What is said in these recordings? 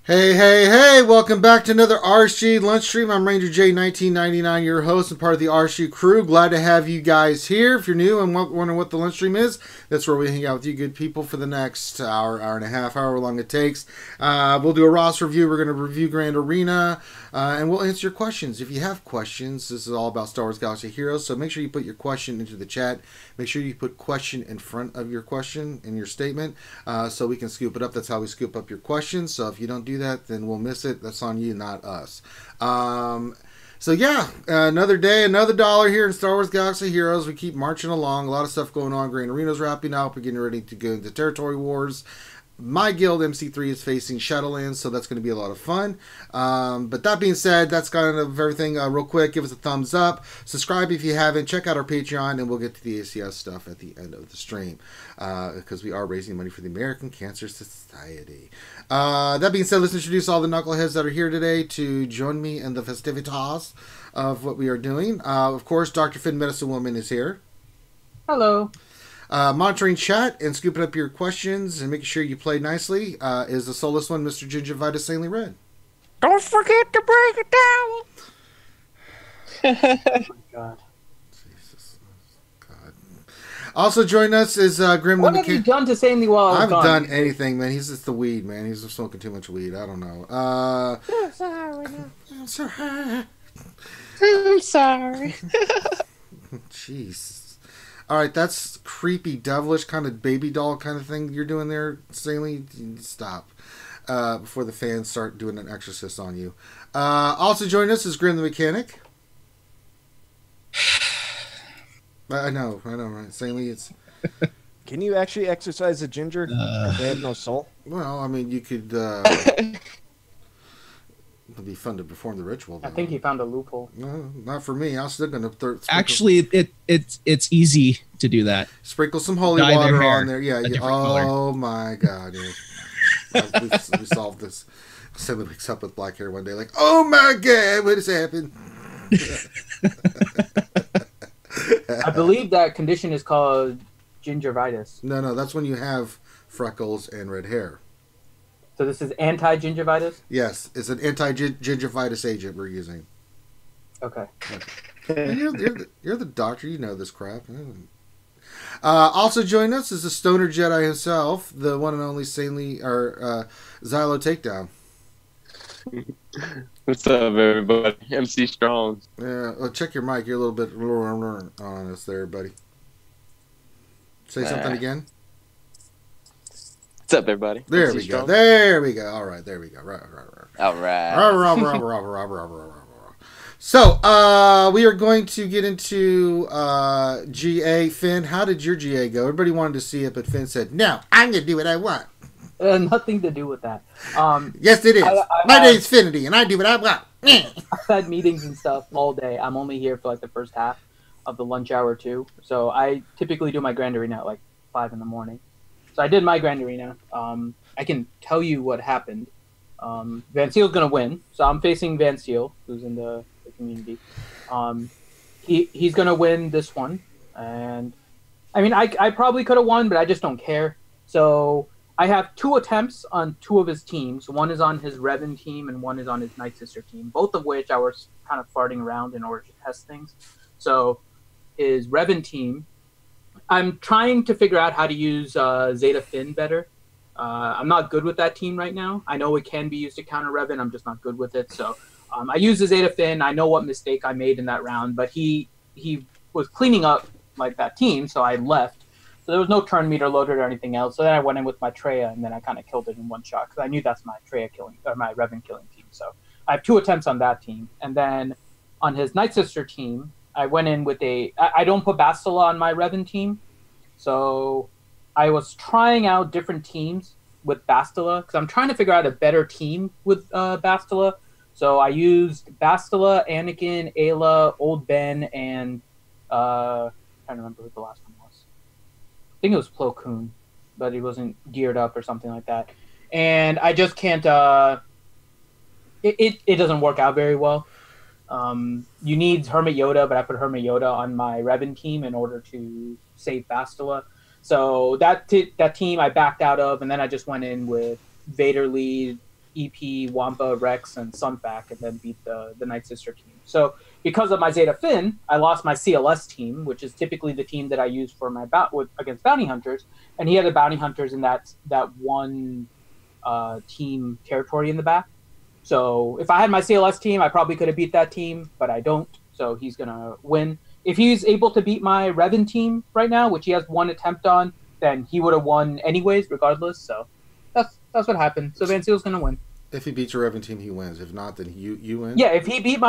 Hey, hey, hey, welcome back to another RSG Lunch Stream. I'm Ranger J1999, your host and part of the RSG crew. Glad to have you guys here. If you're new and wondering what the lunch stream is, that's where we hang out with you good people for the next hour, hour and a half, however long it takes. We'll do a Ross review. We're going to review Grand Arena, and we'll answer your questions. If you have questions, this is all about Star Wars Galaxy Heroes, so make sure you put your question into the chat. Make sure you put question in front of your question in your statement, so we can scoop it up. That's how we scoop up your questions. So if you don't do that, then we'll miss it. That's on you, not us. So yeah, another day, another dollar here in Star Wars Galaxy Heroes. We keep marching along. A lot of stuff going on. Grand Arena's wrapping up. We're getting ready to go into Territory Wars. My guild, MC3, is facing Shadowlands, so that's going to be a lot of fun. But that being said, that's kind of everything. Real quick, give us a thumbs up. Subscribe if you haven't. Check out our Patreon, and we'll get to the ACS stuff at the end of the stream. Because we are raising money for the American Cancer Society. That being said, let's introduce all the knuckleheads that are here today to join me in the festivitas of what we are doing. Of course, Dr. Finn Medicine Woman is here. Hello. Monitoring chat and scooping up your questions and making sure you play nicely is the soulless one, Mr. Gingivitis Saintly Red. Don't forget to break it down. Oh my God. Jesus. God. Also joining us is Grim. What have you done to Saintly while I was gone? I haven't done anything, man. He's just the weed, man. He's just smoking too much weed. I don't know. I'm sorry now. I'm sorry. I'm sorry. Jeez. All right, that's creepy, devilish kind of baby doll kind of thing you're doing there, Saintly. Stop. Before the fans start doing an exorcist on you. Also joining us is Grim the Mechanic. I know, right? Saintly, it's... Can you actually exercise a ginger if they have no soul? Well, I mean, you could... It'd be fun to perform the ritual, though. I think he found a loophole. No, not for me. I'm still going to... Actually, it's easy to do that. Sprinkle some holy Dye water their hair on there. Yeah. color. Oh, my God. Yeah. we solved this. Saintly wakes up with black hair one day like, oh, my God, what has happened? I believe that condition is called gingivitis. No, that's when you have freckles and red hair. So this is anti-gingivitis? Yes, it's an anti-gingivitis agent we're using. Okay. And you're the doctor. You know this crap. Also joining us is the Stoner Jedi himself, the one and only Saintly, or Xylo Takedown. What's up, everybody? MC Strong. Yeah, well, check your mic. You're a little bit on us there, buddy. Say something again. What's up, everybody? There MC we Strong. go. There we go. All right, there we go. Right. All right. So, we are going to get into GA. Finn, how did your GA go? Everybody wanted to see it, but Finn said, no, I'm going to do what I want. Nothing to do with that. Yes, it is. My name's Finity, and I do what I want. I've had meetings and stuff all day. I'm only here for like the first half of the lunch hour too. So I typically do my Grand Arena at like 5 in the morning. So I did my Grand Arena. I can tell you what happened. Van Seal's going to win. So I'm facing Van Seal, who's in the community. He's going to win this one. And I mean, I probably could have won, but I just don't care. So I have 2 attempts on 2 of his teams. One is on his Revan team and one is on his Night Sister team, both of which I was kind of farting around in order to test things. So his Revan team, I'm trying to figure out how to use Zeta Finn better. I'm not good with that team right now. I know it can be used to counter Revan. I'm just not good with it. So I use the Zeta Finn. I know what mistake I made in that round, but he was cleaning up like that team, so I left. So there was no turn meter loaded or anything else. So then I went in with my Traya, and then I kind of killed it in one shot because I knew that's my Traya killing or my Revan killing team. So I have 2 attempts on that team, and then on his Night Sister team, I went in with I don't put Bastila on my Revan team, so I was trying out different teams with Bastila because I'm trying to figure out a better team with Bastila. So I used Bastila, Anakin, Ayla, Old Ben, and I'm trying to remember who the last one was. I think it was Plo Koon, but he wasn't geared up or something like that. And I just can't. It doesn't work out very well. You need Hermit Yoda, but I put Hermit Yoda on my Revan team in order to save Bastila. So that team I backed out of, and then I just went in with Vader lead, EP, Wampa, Rex, and Sunfac, and then beat the Night Sister team. So because of my Zeta Finn, I lost my CLS team, which is typically the team that I use for my against bounty hunters, and he had the bounty hunters in that one team territory in the back. So if I had my CLS team, I probably could have beat that team, but I don't. So he's gonna win. If he's able to beat my Revan team right now, which he has one attempt on, then he would have won anyways, regardless. So that's what happened. So Van Seal's gonna win. If he beats your Revan team, he wins. If not, then you win. Yeah, if he beats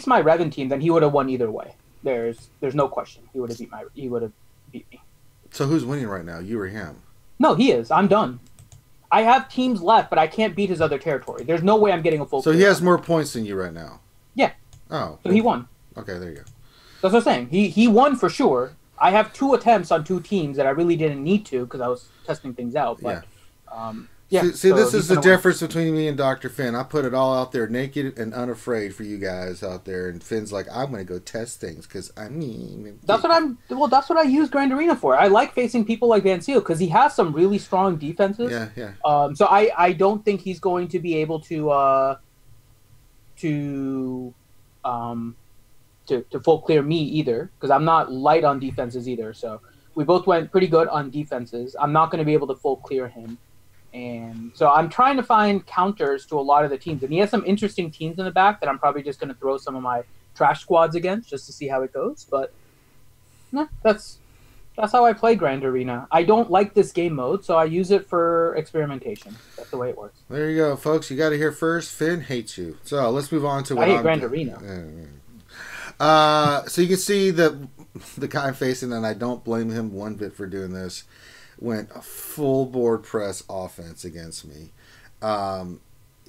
my Revan team, then he would have won either way. There's no question. He would have beat me. So who's winning right now? You or him? No, he is. I'm done. I have teams left, but I can't beat his other territory. There's no way I'm getting a full. So he has more points than you right now. Yeah. Oh. So he won. Okay, there you go. That's what I'm saying. He won for sure. I have 2 attempts on 2 teams that I really didn't need to because I was testing things out. But See, so this is the difference between me and Dr. Finn. I put it all out there, naked and unafraid for you guys out there. And Finn's like, I'm going to go test things because I mean. That's what I use Grand Arena for. I like facing people like Van Seal because he has some really strong defenses. Yeah. So I don't think he's going to be able to full clear me either because I'm not light on defenses either. So we both went pretty good on defenses. I'm not going to be able to full clear him. And so I'm trying to find counters to a lot of the teams. And he has some interesting teams in the back that I'm probably just going to throw some of my trash squads against just to see how it goes. But no, that's how I play Grand Arena. I don't like this game mode, so I use it for experimentation. That's the way it works. There you go, folks. You got to hear first. Finn hates you. So let's move on to what I hate Grand Arena. So you can see that the guy I'm facing, and I don't blame him one bit for doing this, went a full board press offense against me.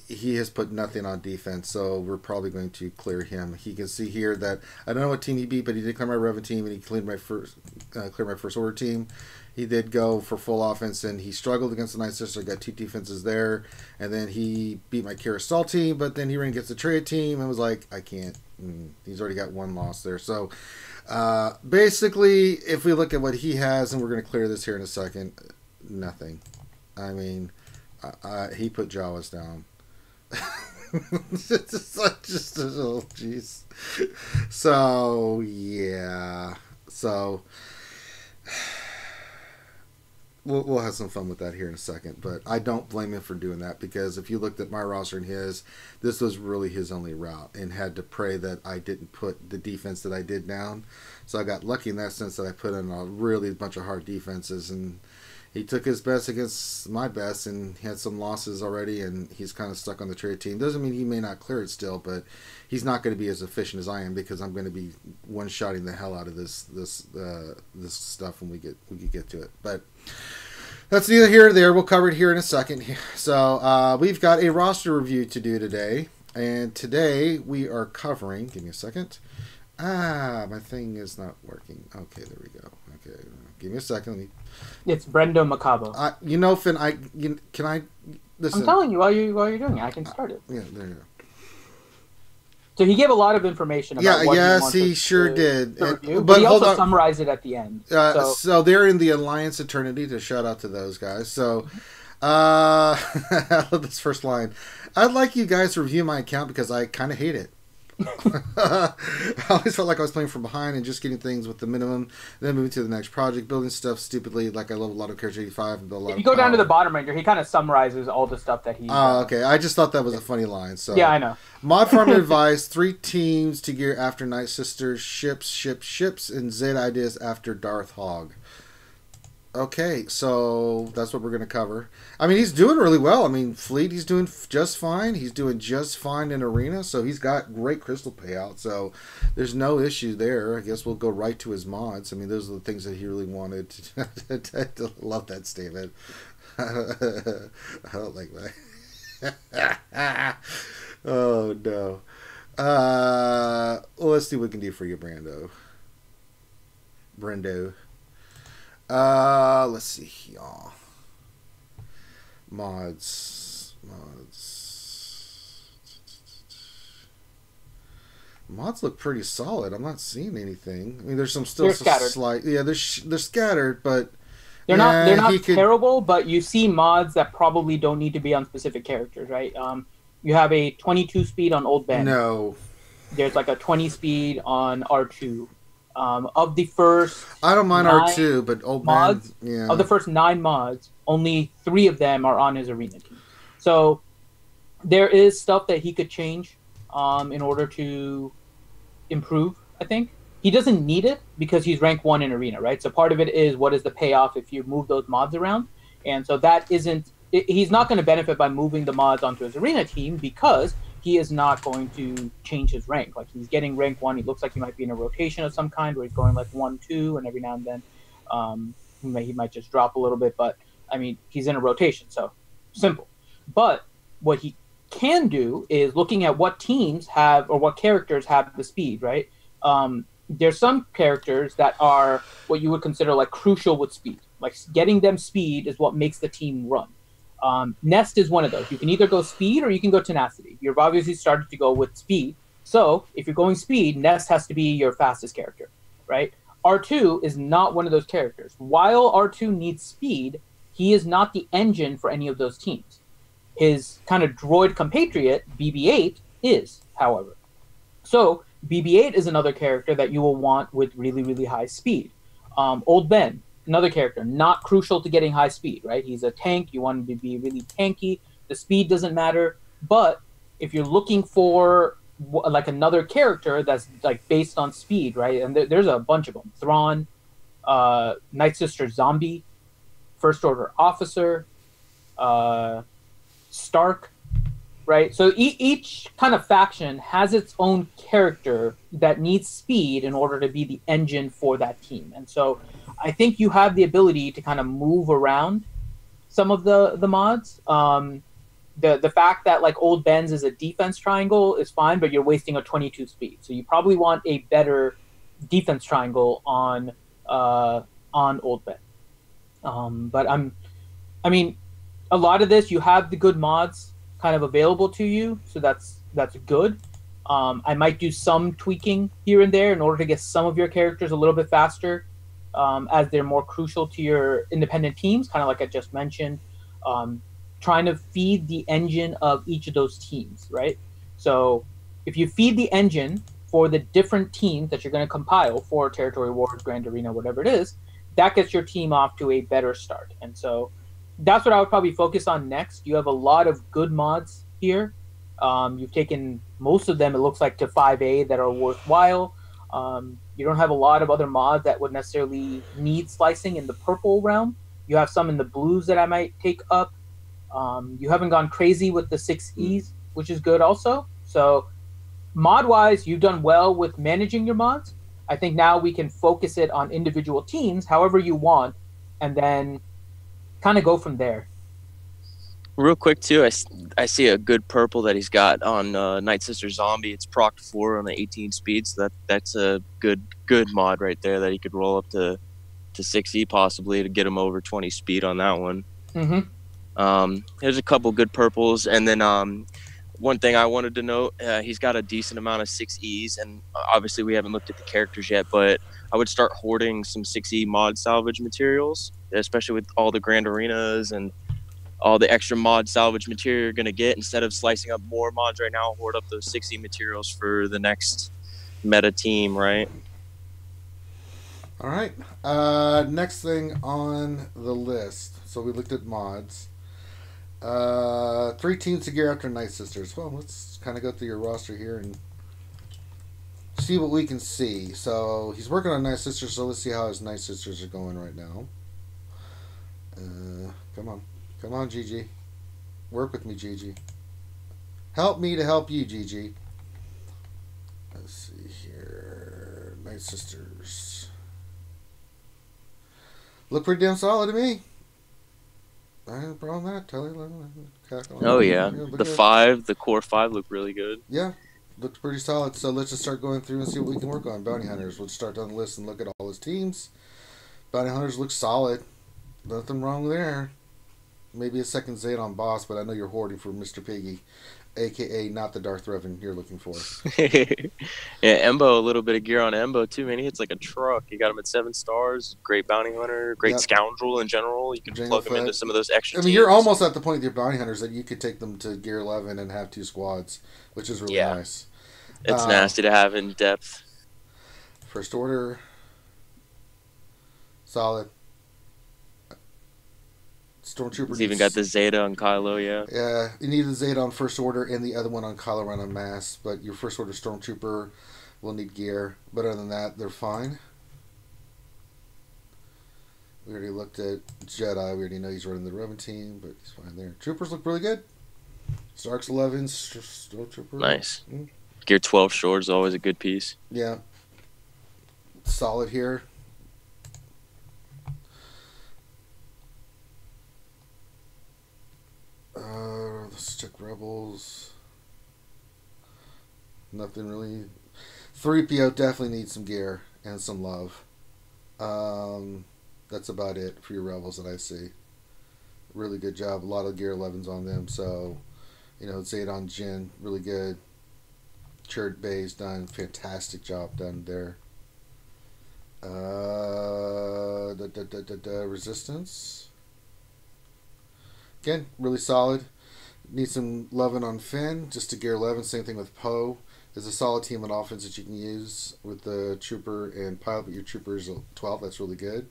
He has put nothing on defense, so we're probably going to clear him. He can see here that I don't know what team he beat, but he did clear my Revan team, and he cleared my first order team. He did go for full offense, and he struggled against the Night Sister. Got 2 defenses there, and then he beat my Carousel team, but then he ran against the Trade team and was like, I can't. He's already got 1 loss there. So basically, if we look at what he has, and we're going to clear this here in a second, nothing. I mean, he put Jawas down. just oh jeez. So yeah. So we'll have some fun with that here in a second, but I don't blame him for doing that because if you looked at my roster and his, this was really his only route and had to pray that I didn't put the defense that I did down. So I got lucky in that sense that I put in a really bunch of hard defenses, and he took his best against my best, and he had some losses already, and he's kind of stuck on the trade team. Doesn't mean he may not clear it still, but he's not going to be as efficient as I am because I'm going to be one-shotting the hell out of this stuff when we get to it. But that's neither here nor there. We'll cover it here in a second. So we've got a roster review to do today, and today we are covering. Give me a second. My thing is not working. Okay, there we go. Okay, give me a second. It's Brendo Macabo. Finn, can I listen? I'm telling you while you're doing it, I can start it. Yeah, there you go. So he gave a lot of information about what he sure did. Review, but he also summarized it at the end. So they're in the Alliance Eternity, to shout out to those guys. So I love this first line. I'd like you guys to review my account because I kind of hate it. I always felt like I was playing from behind and just getting things with the minimum, then moving to the next project, building stuff stupidly like I love a lot of Character 85 and build a lot. If you go down to the bottom right here, he kind of summarizes all the stuff that he. Okay. I just thought that was a funny line. So yeah, I know. Mod farm advice: 3 teams to gear after Night Sisters, ships, and Zeta ideas after Darth Hog. Okay, so that's what we're going to cover. I mean, he's doing really well. I mean, Fleet, he's doing just fine. He's doing just fine in Arena, so he's got great crystal payout, so there's no issue there. I guess we'll go right to his mods. I mean, those are the things that he really wanted. To love that statement. I don't like that. Oh, no. Well, let's see what we can do for you, Brendo. Let's see, y'all. Mods. Mods look pretty solid. I'm not seeing anything. I mean, there's some still scattered. slight. Yeah, they're scattered, but They're Yeah, not he could- terrible, but you see mods that probably don't need to be on specific characters, right? You have a 22 speed on Old Ben. No. There's like a 20 speed on R2. Of the first I don't mind 9 R2, but Old mods, Man, yeah. of the first 9 mods, only 3 of them are on his arena team. So there is stuff that he could change in order to improve, I think. He doesn't need it because he's rank 1 in arena, right? So part of it is what is the payoff if you move those mods around. And so that isn't... He's not going to benefit by moving the mods onto his arena team because he is not going to change his rank. Like, he's getting rank 1. He looks like he might be in a rotation of some kind where he's going like 1, 2, and every now and then he might just drop a little bit. But, I mean, he's in a rotation, so simple. But what he can do is looking at what teams have or what characters have the speed, right? There's some characters that are what you would consider like crucial with speed. Like getting them speed is what makes the team run. Nest is one of those. You can either go speed or you can go tenacity. You've obviously started to go with speed. So if you're going speed, Nest has to be your fastest character, right? R2 is not one of those characters. While R2 needs speed, he is not the engine for any of those teams. His kind of droid compatriot, BB-8, is, however. So BB-8 is another character that you will want with really, really high speed. Old Ben, another character, not crucial to getting high speed, right? He's a tank. You want him to be really tanky. The speed doesn't matter. But if you're looking for like another character that's like based on speed, right? And there's a bunch of them. Thrawn, Night Sister Zombie, First Order Officer, Stark, right? So each kind of faction has its own character that needs speed in order to be the engine for that team. And so I think you have the ability to kind of move around some of the mods. The fact that like Old Ben's is a defense triangle is fine, but you're wasting a 22 speed. So you probably want a better defense triangle on Old Ben. But I mean, a lot of this, you have the good mods kind of available to you, so that's good. I might do some tweaking here and there in order to get some of your characters a little bit faster, as they're more crucial to your independent teams, kind of like I just mentioned. Trying to feed the engine of each of those teams, right? So if you feed the engine for the different teams that you're going to compile for Territory Wars, Grand Arena, whatever it is, that gets your team off to a better start. And so that's what I would probably focus on next. You have a lot of good mods here. You've taken most of them, it looks like, to 5A that are worthwhile. You don't have a lot of other mods that would necessarily need slicing in the purple realm. You have some in the blues that I might take up. You haven't gone crazy with the 6Es, which is good also. So mod-wise, you've done well with managing your mods. I think now we can focus it on individual teams however you want, and then kind of go from there. Real quick too, I see a good purple that he's got on Night Sister Zombie. It's proc 4 on the 18 speed, so that's a good mod right there that he could roll up to 6E possibly to get him over 20 speed on that one. There's a couple good purples, and then one thing I wanted to note, he's got a decent amount of 6Es, and obviously we haven't looked at the characters yet, but I would start hoarding some 6E mod salvage materials, especially with all the Grand Arenas and all the extra mod salvage material you're going to get. Instead of slicing up more mods right now, hoard up those 6E materials for the next meta team, right? All right. Next thing on the list. So we looked at mods. 3 teams to gear after Night Sisters. Well, let's kind of go through your roster here and see what we can see. So he's working on Night Sisters, so let's see how his Night Sisters are going right now. Come on, Gigi. Work with me, Gigi. Help me to help you, Gigi. Let's see here. Night Sisters. Look pretty damn solid to me. I have a problem with that. Oh yeah, the core 5 look really good. Yeah, looks pretty solid. So let's just start going through and see what we can work on. Bounty Hunters. Let's start down the list and look at all his teams. Bounty Hunters look solid. Nothing wrong there. Maybe a second Zeta on boss, but I know you're hoarding for Mr. Piggy. aka not the Darth Revan you're looking for. Yeah, Embo, a little bit of gear on Embo too, man. He hits like a truck. You got him at 7 stars. Great bounty hunter. Great Yep. scoundrel in general. You can Jango plug him into Fett. some of those extra I mean, you're teams. almost at the point with your bounty hunters that you could take them to gear 11 and have 2 squads, which is really nice. It's nasty to have in depth. First order, solid. Stormtrooper. He's even got the Zeta on Kylo, yeah. Yeah, you need the Zeta on first order and the other one on Kylo Ren on mass, but your first order Stormtrooper will need gear. But other than that, they're fine. We already looked at Jedi. We already know he's running the Revan team, but he's fine there. Troopers look really good. Stark's 11, Stormtrooper. Nice. Gear 12 short is always a good piece. Yeah. Solid here. Let's check Rebels. Nothing really. 3PO definitely needs some gear and some love. That's about it for your Rebels that I see. Really good job. A lot of gear 11s on them. So, Zeta on Jin, really good. Chirrut Bay's done. Fantastic job done there. Resistance. Again, really solid. Need some loving on Finn, just to gear 11. Same thing with Poe. There's a solid team on offense that you can use with the Trooper and Pilot, but your Trooper's 12. That's really good.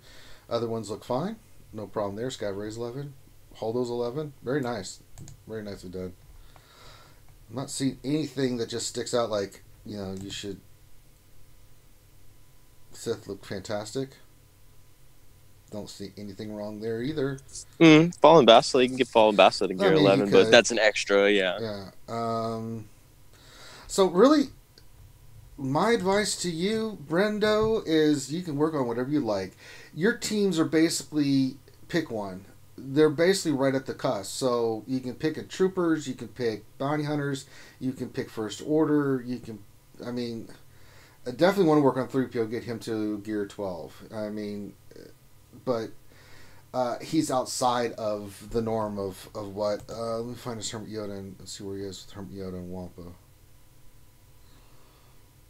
Other ones look fine. No problem there. Skybray's 11. Holdo's 11. Very nice. Very nicely done. I'm not seeing anything that just sticks out like, you should. Sith looked fantastic. Don't see anything wrong there either. Fallen Basilisk, you can get Fallen Basilisk in gear 11, but that's an extra, yeah. Yeah. So really, my advice to you, Brendo, is you can work on whatever you like. Your teams are basically pick one. They're basically right at the cusp. So you can pick a troopers, you can pick bounty hunters, you can pick first order, I definitely want to work on 3PO, get him to gear 12. But he's outside of the norm of what. Let me find his Hermit Yoda and see where he is with Hermit Yoda and Wampa.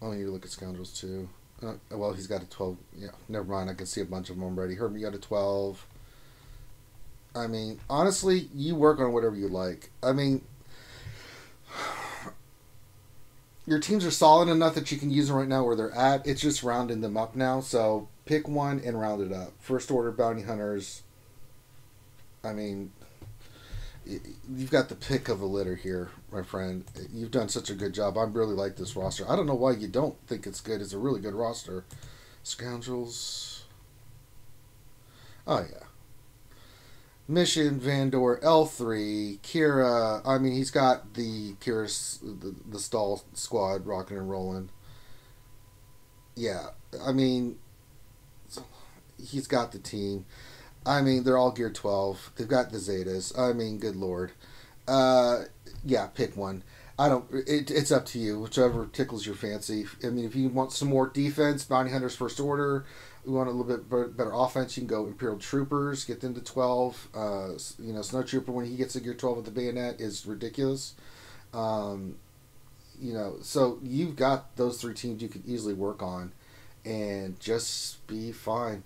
Oh, I need to look at Scoundrels too. Well, he's got a 12. Yeah, never mind. I can see a bunch of them already. Hermit Yoda 12. Honestly, you work on whatever you like. Your teams are solid enough that you can use them right now where they're at. It's just rounding them up now. So pick one and round it up. First order bounty hunters. You've got the pick of a litter here, my friend. You've done such a good job. I really like this roster. I don't know why you don't think it's good. It's a really good roster. Scoundrels. Oh, yeah. Mission, Vandor, L3, Kira. He's got the Kira's, the stall squad rocking and rolling. Yeah, he's got the team. They're all gear 12. They've got the Zetas. Good lord. Yeah, pick one. It's up to you, whichever tickles your fancy. If you want some more defense, bounty hunters first order. We want a little bit better offense. You can go Imperial Troopers, get them to 12. Snow Trooper, when he gets to gear 12 with the bayonet, is ridiculous. So you've got those 3 teams you can easily work on and just be fine.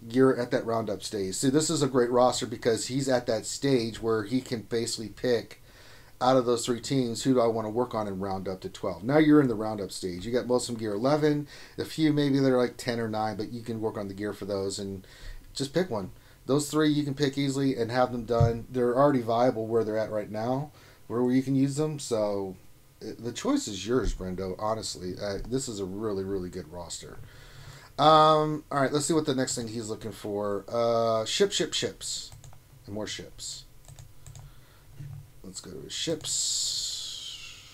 You're at that roundup stage. See, this is a great roster because he's at that stage where he can basically pick out of those 3 teams, who do I want to work on and round up to 12? Now you're in the roundup stage. You got most of them gear 11, a few maybe they're like 10 or 9, but you can work on the gear for those and just pick one. Those 3 you can pick easily and have them done. They're already viable where they're at right now, where you can use them. So the choice is yours, Brendo. Honestly, this is a really, really good roster. All right, let's see what the next thing he's looking for. Ships, and more ships. Let's go to his ships.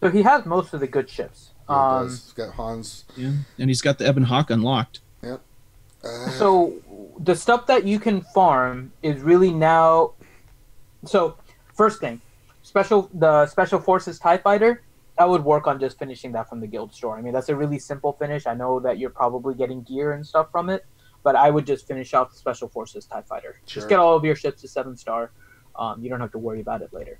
So he has most of the good ships. Yeah, he's got Han's. Yeah, and he's got the Ebon Hawk unlocked. Yep. So the stuff that you can farm is really now. So first thing, the Special Forces TIE Fighter I would work on just finishing that from the guild store. I mean, that's a really simple finish. I know that you're probably getting gear and stuff from it, but I would just finish out the Special Forces TIE Fighter. Sure. Just get all of your ships to 7-star. You don't have to worry about it later.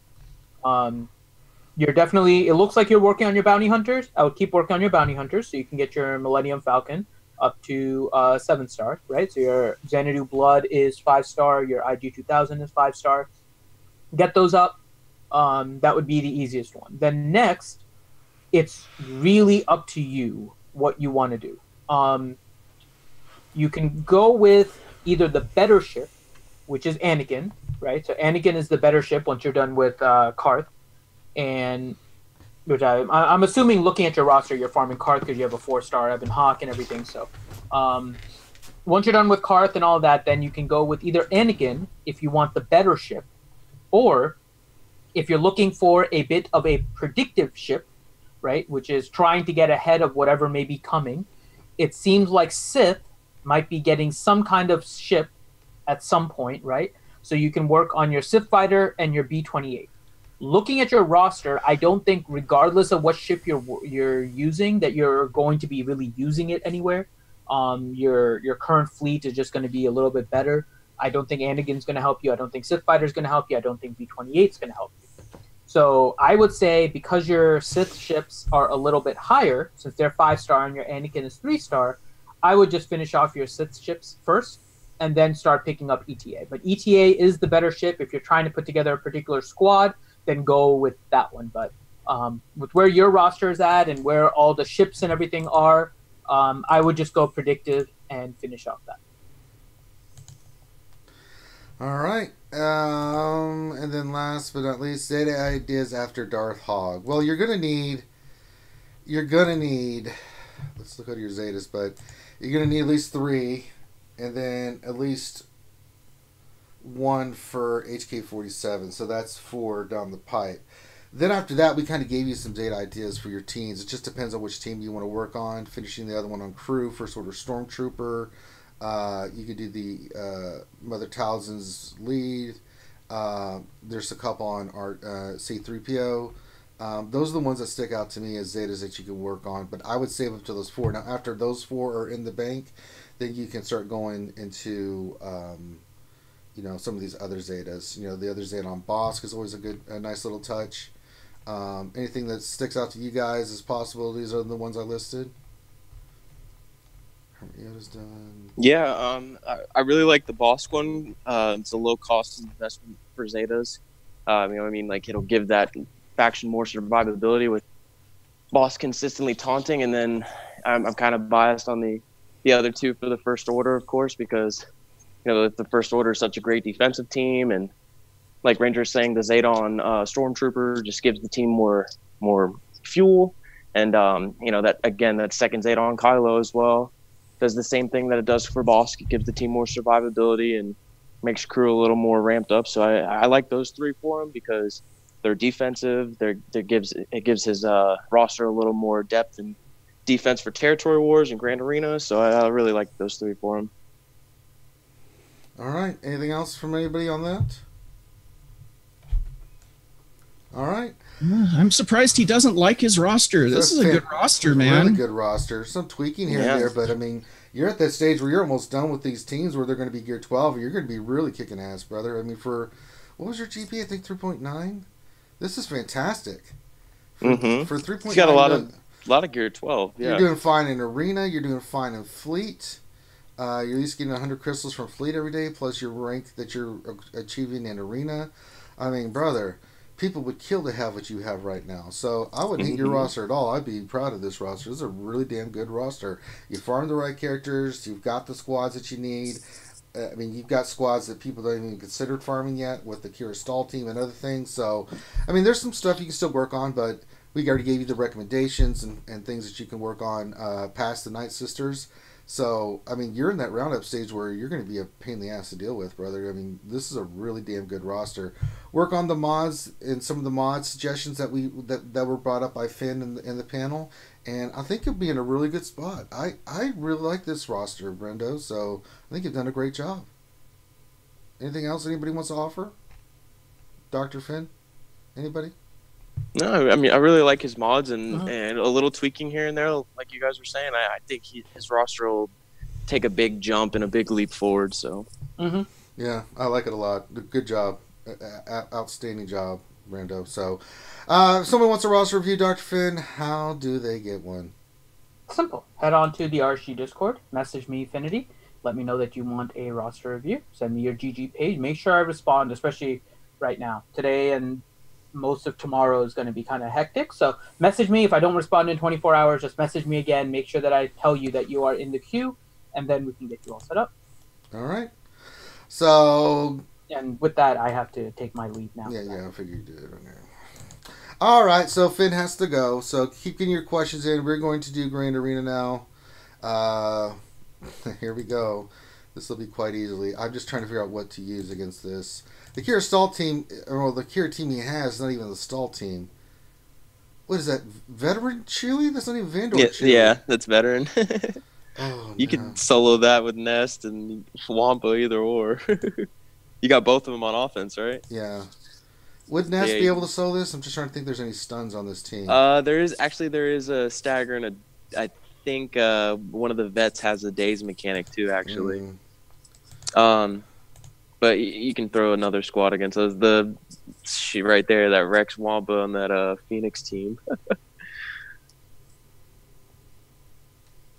You're definitely, it looks like you're working on your bounty hunters. I would keep working on your bounty hunters so you can get your Millennium Falcon up to 7-star, right? So your Xanadu Blood is 5-star, your IG-2000 is 5-star. Get those up. That would be the easiest one. Then next, it's really up to you what you want to do. You can go with either the better ship, which is Anakin, right? So Anakin is the better ship once you're done with Karth, and which I'm assuming looking at your roster, you're farming Karth because you have a 4-star Ebon Hawk and everything. So once you're done with Karth and all that, then you can go with either Anakin if you want the better ship, or if you're looking for a bit of a predictive ship, right, which is trying to get ahead of whatever may be coming, it seems like Sith might be getting some kind of ship at some point, right? So you can work on your Sith fighter and your B-28. Looking at your roster, I don't think, regardless of what ship you're using, that you're going to be really using it anywhere. Your current fleet is just going to be a little bit better. I don't think Anakin's going to help you. I don't think Sith Fighter's going to help you. I don't think B-28's going to help you. So I would say because your Sith ships are a little bit higher, since they're 5-star and your Anakin is 3-star, I would just finish off your Sith ships first and then start picking up ETA. But ETA is the better ship. If you're trying to put together a particular squad, then go with that one. But with where your roster is at and where all the ships and everything are, I would just go predictive and finish off that. All right. And then last but not least, Zeta ideas after Darth Hog. Well, you're gonna need, let's look at your Zetas, but you're gonna need at least 3, and then at least 1 for HK-47. So that's 4 down the pipe. Then after that, we kind of gave you some Zeta ideas for your teams. It just depends on which team you want to work on. Finishing the other one on crew, First Order Stormtrooper. You could do the Mother Talzin's lead. There's a couple on our C-3PO. Those are the ones that stick out to me as Zetas that you can work on. But I would save up to those 4. Now, after those 4 are in the bank, then you can start going into some of these other Zetas. The other Zeta on Bosk is always a nice little touch. Anything that sticks out to you guys as possibilities other than the ones I listed? Done. Yeah, I really like the Bosk one. It's a low cost investment for Zetas. Like it'll give that faction more survivability with Bosk consistently taunting, and then I'm kind of biased on the other 2 for the First Order, of course, because the First Order is such a great defensive team, and like Ranger's saying, the Zeta on Stormtrooper just gives the team more fuel, and that second Zeta on Kylo as well does the same thing that it does for Bosk. It gives the team more survivability and makes crew a little more ramped up. So I like those 3 for him because they're defensive. It gives his roster a little more depth and defense for territory wars and Grand Arena. So I really like those 3 for him. All right. Anything else from anybody on that? All right. I'm surprised he doesn't like his roster. This is a good roster, man. Really good roster. Some tweaking here and there, but I mean, you're at that stage where you're almost done with these teams where they're going to be gear 12, and you're going to be really kicking ass, brother. I mean, for what was your GP? I think 3.9. This is fantastic. For 3.9, he's got a lot of gear 12. Yeah. You're doing fine in arena. You're doing fine in fleet. You're at least getting 100 crystals from fleet every day, plus your rank that you're achieving in arena. I mean, brother, people would kill to have what you have right now. So I wouldn't hate your roster at all. I'd be proud of this roster. This is a really damn good roster. You farm the right characters. You've got the squads that you need. You've got squads that people don't even consider farming yet with the Kira Stall team and other things. So, there's some stuff you can still work on, but we already gave you the recommendations and things that you can work on past the Night Sisters. So, you're in that roundup stage where you're going to be a pain in the ass to deal with, brother. This is a really damn good roster. Work on the mods and some of the mod suggestions that were brought up by Finn in the panel, and I think you'll be in a really good spot. I really like this roster, Brendo, so I think you've done a great job. Anything else anybody wants to offer? Dr. Finn? Anybody? No, I mean I really like his mods and a little tweaking here and there, like you guys were saying. I think his roster will take a big jump and a big leap forward. So. Yeah, I like it a lot. Good job, outstanding job, Brando. So, if someone wants a roster review, Dr. Finn, how do they get one? Simple. Head on to the RSG Discord, message me Affinity, let me know that you want a roster review, send me your GG page, make sure I respond, especially right now. Today and most of tomorrow is going to be kind of hectic, so message me. If I don't respond in 24 hours, just message me again, make sure that I tell you that you are in the queue, and then we can get you all set up. All right. So... And with that, I have to take my leave now. Yeah, I figured you did. Okay. All right, so Finn has to go. So keep getting your questions in. We're going to do Grand Arena now. Here we go. This will be quite easily. I'm just trying to figure out what to use against this. The Kira stall team, or the Kira team he has, is not even the stall team. What is that? Veteran Chili? That's not even Vandor Chili. Yeah, that's veteran. Oh, you can solo that with Nest and Wampa, either or. You got both of them on offense, right? Yeah. Would Nest be able to solo this? I'm just trying to think if there's any stuns on this team. There is a stagger and I think one of the vets has a daze mechanic too, actually. But you can throw another squad against us. She right there, that Rex Wampa on that Phoenix team.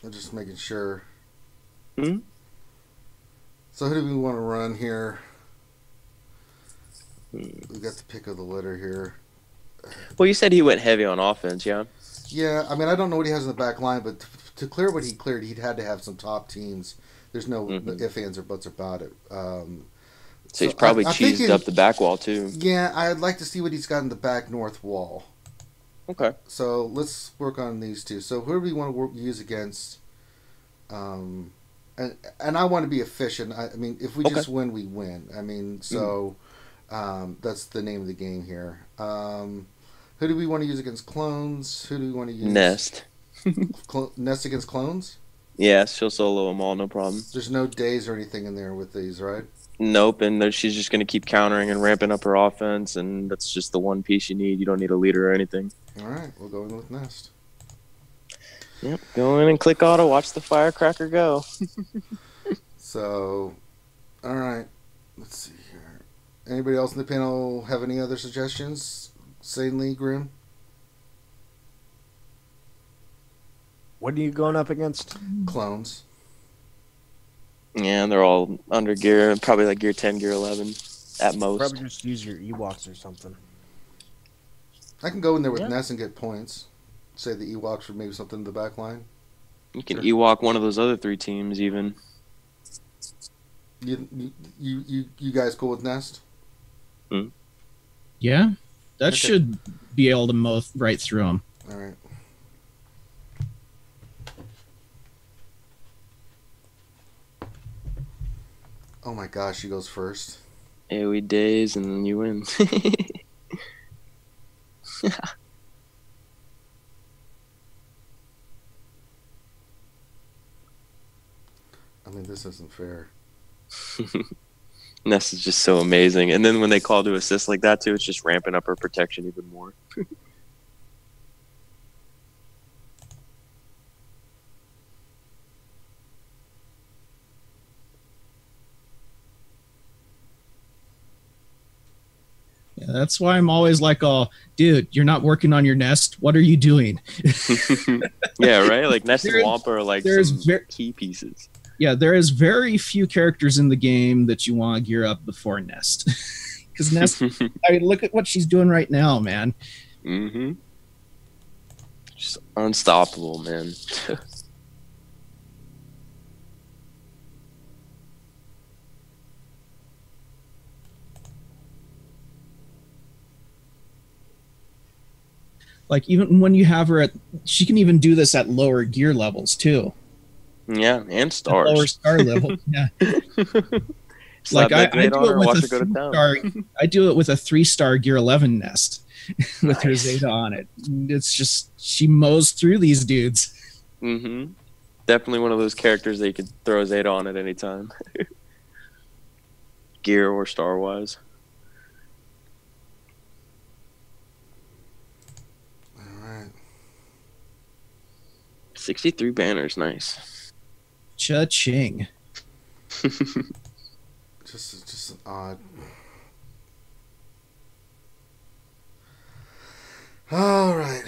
I'm just making sure. Hmm? So who do we want to run here? We got the pick of the litter here. Well, you said he went heavy on offense, yeah? Yeah, I mean, I don't know what he has in the back line, but to clear what he cleared, he'd had to have some top teams. There's no ifs, ands, or buts about it. So he's probably cheesed up the back wall, too. Yeah, I'd like to see what he's got in the back north wall. Okay. So let's work on these two. So who do we want to use against? And I want to be efficient. I mean, if we just win, we win. I mean, so that's the name of the game here. Who do we want to use against clones? Who do we want to use? Nest. Nest against clones? Yeah, she'll solo them all, no problem. There's no days or anything in there with these, right? Nope, and she's just going to keep countering and ramping up her offense, and that's just the one piece you need. You don't need a leader or anything. All right, we'll go in with Nest. Yep, go in and click auto, watch the firecracker go. So, all right, let's see here. Anybody else in the panel have any other suggestions? Sanely, Grim? What are you going up against? Clones. Yeah, they're all under gear, probably like gear 10, gear 11 at most. Probably just use your Ewoks or something. I can go in there with Nest and get points. Say the Ewoks for maybe something in the back line. You can Ewok one of those other three teams even. You guys cool with Nest? Yeah, that should be able to mow right through them. All right. Oh my gosh, she goes first. AoE days and then you win. I mean, this isn't fair. Ness is just so amazing. And then when they call to assist like that too, it's just ramping up her protection even more. Yeah, that's why I'm always like, oh, dude, you're not working on your Nest. What are you doing? Yeah, right? Like Nest and Wampa are like some key pieces. Yeah, there is very few characters in the game that you want to gear up before Nest. Because Nest, I mean, look at what she's doing right now, man. Mm-hmm. Just unstoppable, man. Like, even when you have her she can even do this at lower gear levels, too. Yeah, and stars. At lower star level, yeah. Like, I do it with a 3-star, I do it with a 3-star gear 11 Nest with her Zeta on it. It's just, she mows through these dudes. Mm-hmm. Definitely one of those characters that you could throw a Zeta on at any time. Gear or star-wise. 63 banners, nice. Cha-ching. Just an odd. All right,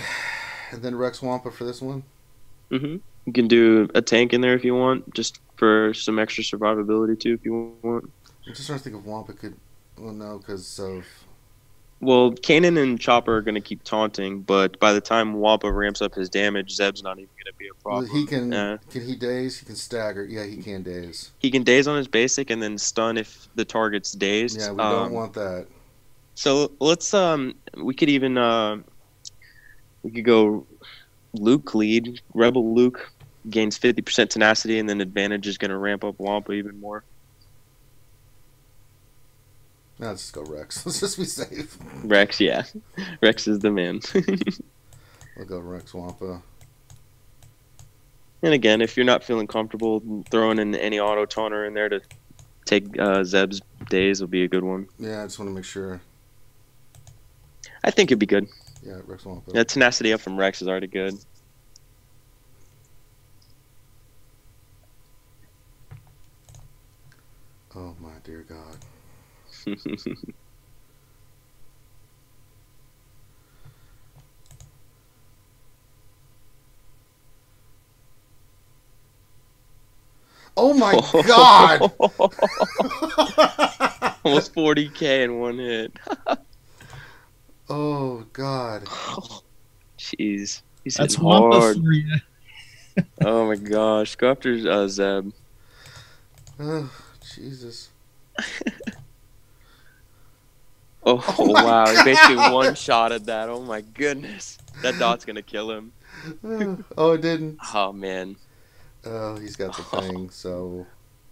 and then Rex Wampa for this one. You can do a tank in there if you want, just for some extra survivability too, if you want. I'm just trying to think if Wampa could. Well, no, because of. Well, Kanan and Chopper are going to keep taunting, but by the time Wampa ramps up his damage, Zeb's not even going to be a problem. He can. Can he daze? He can stagger. Yeah, he can daze. He can daze on his basic and then stun if the target's dazed. Yeah, we don't want that. So let's we could even we could go Luke lead. Rebel Luke gains 50% tenacity, and then advantage is going to ramp up Wampa even more. Now let's just go Rex. Let's just be safe. Rex, yeah. Rex is the man. We'll go Rex Wampa. And again, if you're not feeling comfortable throwing in any auto taunter in there to take Zeb's days, will be a good one. Yeah, I just want to make sure. I think it'd be good. Yeah, Rex Wampa. Yeah, tenacity up from Rex is already good. Oh my dear God. Oh my God! Almost 40k in one hit. Oh God! Jeez, he's That's hitting Wampa hard. for you. Oh my gosh, go after Zeb. Oh Jesus! Oh wow, he basically one-shotted that. Oh my goodness, that dot's gonna kill him. Oh, it didn't. Oh man. Oh, he's got the thing. So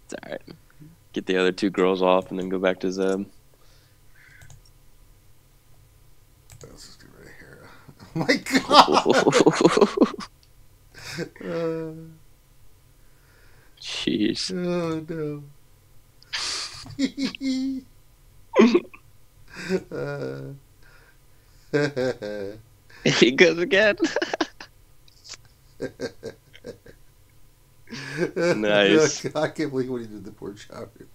it's alright. Get the other two girls off and then go back to Zeb. let's just get right here. Oh my God! Jeez. Oh no! He goes again. Nice. I can't believe what he did to the poor chopper.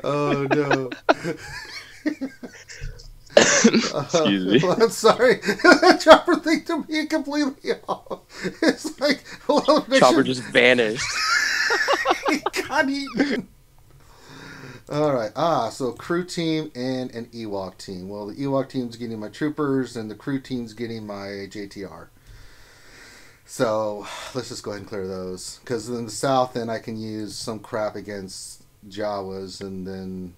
Oh no. Excuse me. Well, I'm sorry. That chopper thing to me completely off. It's like Chopper just vanished. He got eaten. Alright, so crew team and an Ewok team. Well, the Ewok team's getting my troopers and the crew team's getting my JTR. So, let's just go ahead and clear those. Because in the south, then I can use some crap against Jawas and then...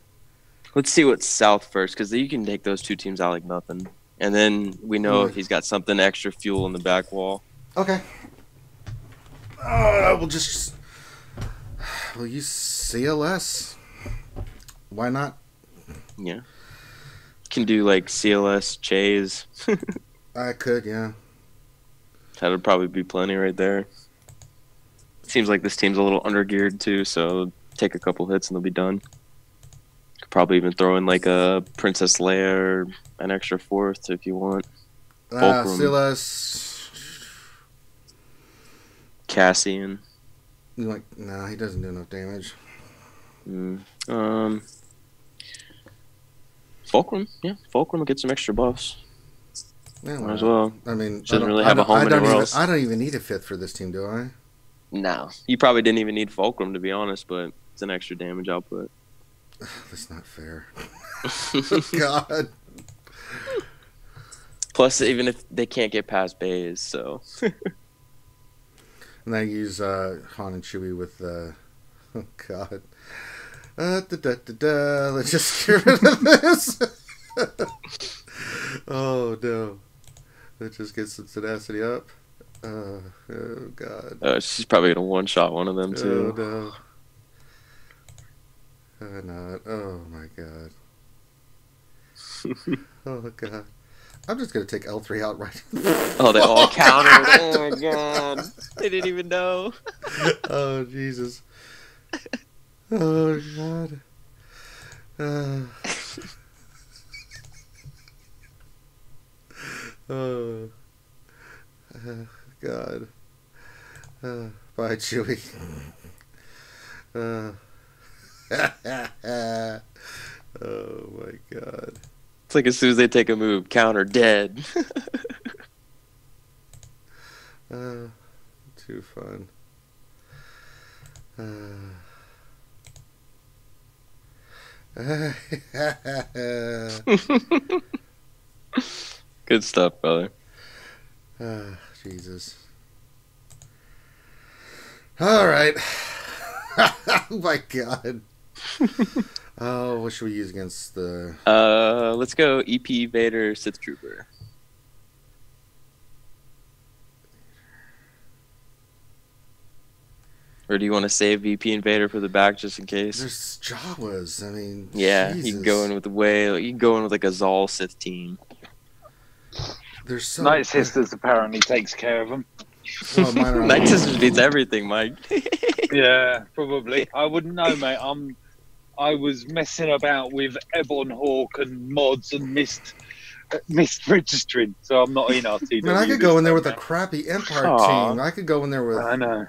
Let's see what's south first, because you can take those two teams out like nothing. And then we know if he's got something extra fuel in the back wall. Okay. We'll use CLS. Why not? Yeah. Can do like CLS Chase. I could, yeah. That would probably be plenty right there. Seems like this team's a little undergeared too, so take a couple hits and they'll be done. Could probably even throw in like a Princess Leia or an extra fourth if you want. CLS. Cassian. No, he doesn't do enough damage. Fulcrum, yeah. Fulcrum will get some extra buffs. Yeah, might as well. I mean, doesn't really have a home anywhere else. I don't even need a fifth for this team, do I? No. You probably didn't even need Fulcrum, to be honest, but it's an extra damage output. That's not fair. God. Plus, even if they can't get past bays, so. And I use Han and Chewie with oh God. Let's just get rid of this. Oh no. Let's just get some tenacity up. Oh God. She's probably gonna one-shot one of them too. Oh no. Not. Oh my God. Oh God. I'm just gonna take L3 out right now. Oh, they all countered. Oh my God. They didn't even know. Oh Jesus. Oh God. Oh God. Bye, Chewie. Oh my god. It's like as soon as they take a move, counter dead. Too fun. Good stuff, brother. Jesus. All right. Oh my god. Oh, what should we use against the... Let's go EP Vader Sith Trooper. Or do you want to save VP Invader for the back just in case? There's Jawas. I mean, yeah, Jesus. you can go in with the way. You can go in with like a Zal Sith team. There's so Night Sisters apparently takes care of them. Oh, mine are Night Sisters beats everything, Mike. Yeah, probably. I wouldn't know, mate. I was messing about with Ebon Hawk and mods and missed registering, so I'm not in RTW. Man, I could go in there with a crappy Empire team. I could go in there with... I know.